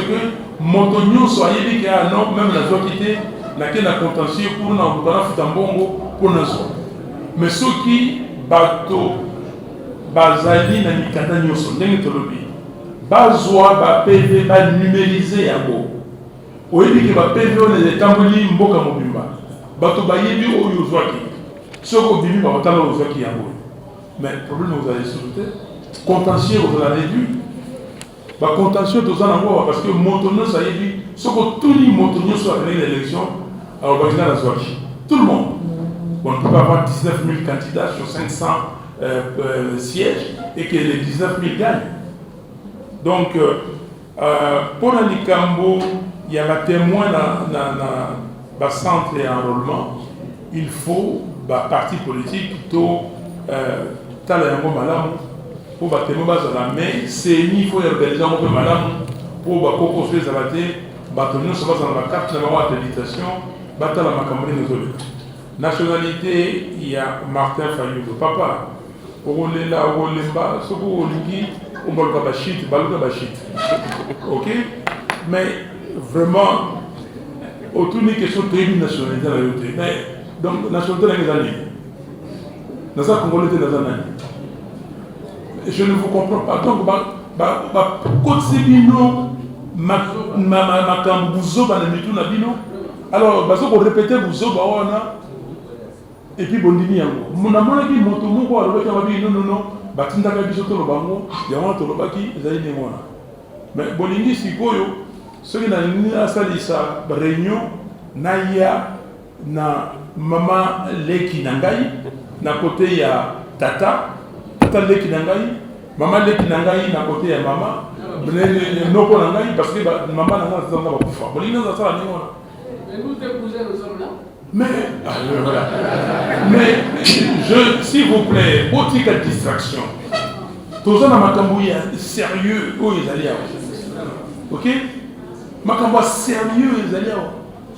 S2: Montonio soit dit que non, même la joie quittée, laquelle a contentieux pour nous, on va faire un bon pour nous. Mais ceux qui bateau, Bazali, n'a ni kata nyoso, n'est pas le pays. Bazoa, ba PV, ba numérisé à beau. Au lieu que ba PV, on est tamboli, mboka mobimba. Bateau ba yebi o yozwaki. Ceux qui ont bibi, ba batala ozwaki à beau. Mais le problème, vous allez sauter. Contentieux, vous allez réduire. Bah, contentieux, tout ça, parce que Montonio, ça y est, dit, ce que tous les Montonio sont à l'élection, alors, bah, la Zouaki. Tout le monde. On ne peut pas avoir 19 000 candidats sur 500 sièges et que les 19 000 gagnent. Donc, pour l'Anikambo, il y a un témoin dans le centre et enrôlement. Il faut, bah, parti politique, plutôt, Talayango Malamu. Pour battre mais c'est il faut organiser un peu madame pour construire les abattés, battre nous sommes dans la carte de l'habilitation, battre la macambrine de nationalité, il y a Martin Fayulu, papa, on est là, on est bas, ce qu'on dit, on va le bachit, ok? Mais vraiment, autour d'une question très nationalité dans la réalité. Mais donc, nationalité dans les années, dans sa congolais dans les années. Je ne vous comprends pas. Donc, alors, parce qu'on répétait Bouzo, et puis Bondini yango. Mon amour qui monte mon quoi, le non, non, non, Batinda Bisoto le bango, Yaman Tolobaki, Zaï Nemona. Mais Bolingi Sikoyo, ceux qui n'ont pas sa réunion, Naya, na Mama Leki Nangai, na côté ya Tata. Leki nangai, maman leki nangai na côté ya maman, noko nangai parce que maman n'a pas de pouvoir. Bon, il nous a ça à niveau. Et nous épouser nous sommes là. Mais voilà. Mais s'il vous plaît, autre que distraction. Tous ça na makambouya sérieux où ils allaient. OK? Makamba sérieux ils allaient.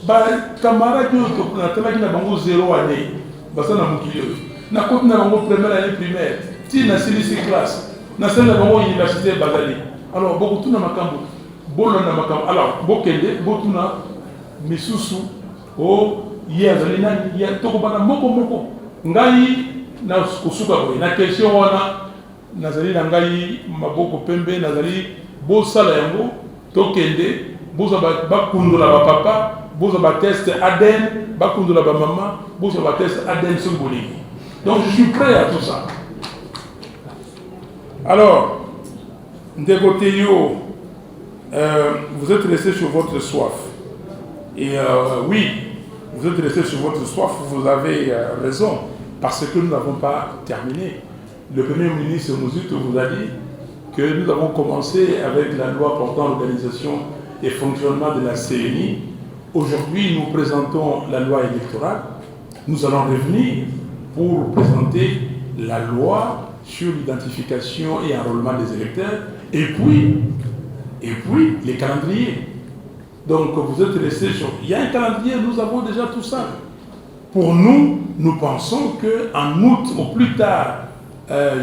S2: Ba camarade to na tala kina bango 0 année. Ba ça na mukilio. Na côté na bango première année primaire. Si na silisi classe, na salle de l'université Bazali. Alors, beaucoup tout na makambo, bolo na makambo. Alors, bokende, beaucoup na misusu, oh, yazali na ya toko bana moko. Ngai na kusuka boy. Na question wana, nazali na ngai maboko pembe, nazali bo sala yango, tokende, boza ba kundula ba papa, boza ba test ADN, ba kundula ba maman, boza ba test ADN symbolique. Donc, je suis prêt à tout ça. Alors, Ndegoteyo, vous êtes resté sur votre soif. Et oui, vous êtes resté sur votre soif, vous avez raison, parce que nous n'avons pas terminé. Le Premier ministre Mouzut vous a dit que nous avons commencé avec la loi portant l'organisation et fonctionnement de la CNI. Aujourd'hui, nous présentons la loi électorale. Nous allons revenir pour présenter la loi sur l'identification et enrôlement des électeurs, et puis les calendriers. Donc vous êtes restés sur... Il y a un calendrier, nous avons déjà tout ça. Pour nous, nous pensons qu'en août, au plus tard,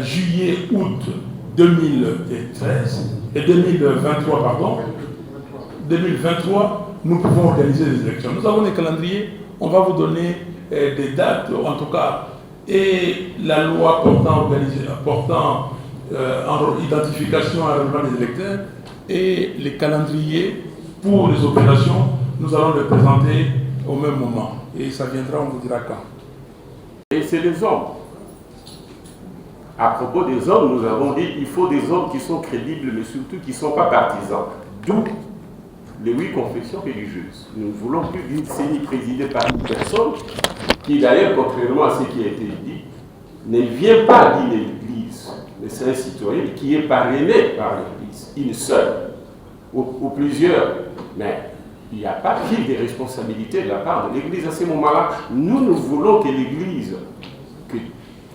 S2: juillet-août 2013, et 2023, nous pouvons organiser des élections. Nous avons des calendriers, on va vous donner des dates, en tout cas, et la loi portant identification et enrôlement des électeurs, et les calendriers pour les opérations, nous allons les présenter au même moment. Et ça viendra, on vous dira quand.
S1: Et c'est les hommes. À propos des hommes, nous avons dit qu'il faut des hommes qui sont crédibles, mais surtout qui ne sont pas partisans. D'où les 8 confessions religieuses. Nous ne voulons plus d'une CENI présidée par une personne qui, d'ailleurs, contrairement à ce qui a été dit, ne vient pas d'une église, mais c'est un citoyen qui est parrainé par l'église, une seule, ou plusieurs. Mais il n'y a pas pris de responsabilité de la part de l'église à ce moment-là. Nous voulons que l'église,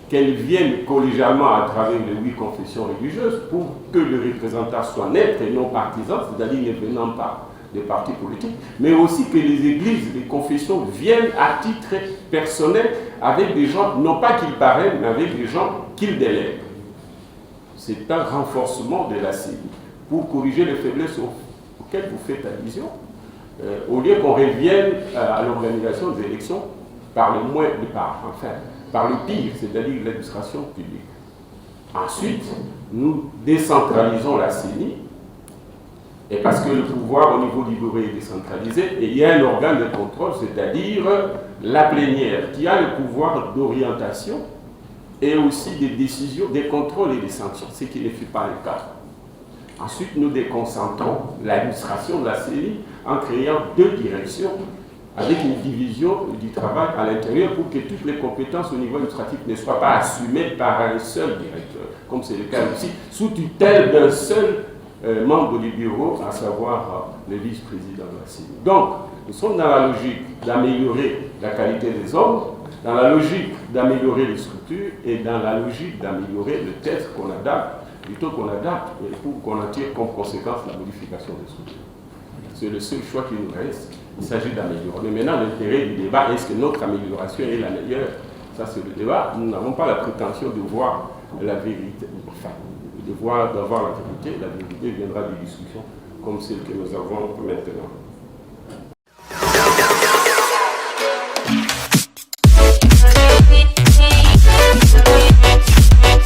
S1: qu'elle vienne collégialement à travers les 8 confessions religieuses pour que le représentant soit neutre et non partisan, c'est-à-dire ne venant pas des partis politiques, mais aussi que les églises, les confessions viennent à titre personnel avec des gens, non pas qu'ils parrainent, mais avec des gens qu'ils délèguent. C'est un renforcement de la CENI pour corriger les faiblesses auxquelles vous faites allusion, au lieu qu'on revienne à l'organisation des élections par le moins, par le pire, c'est-à-dire l'administration publique. Ensuite, nous décentralisons la CENI, et parce que le pouvoir au niveau libéré est décentralisé, et il y a un organe de contrôle, c'est-à-dire la plénière, qui a le pouvoir d'orientation et aussi des décisions, des contrôles et des sanctions, ce qui ne fut pas le cas. Ensuite, nous déconcentrons l'administration de la CENI en créant 2 directions avec une division du travail à l'intérieur pour que toutes les compétences au niveau administratif ne soient pas assumées par un seul directeur, comme c'est le cas ici, sous tutelle d'un seul membre du bureau, à savoir le vice-président de la CENI. Donc, nous sommes dans la logique d'améliorer la qualité des hommes, dans la logique d'améliorer les structures et dans la logique d'améliorer le texte qu'on adapte, plutôt qu'on adapte, mais pour qu'on en tire comme conséquence la modification des structures. C'est le seul choix qui nous reste. Il s'agit d'améliorer. Mais maintenant, l'intérêt du débat, est-ce que notre amélioration est la meilleure? Ça, c'est le débat. Nous n'avons pas la prétention de voir la vérité, enfin, d'avoir la vérité. La vérité viendra des discussions comme celle que nous avons maintenant.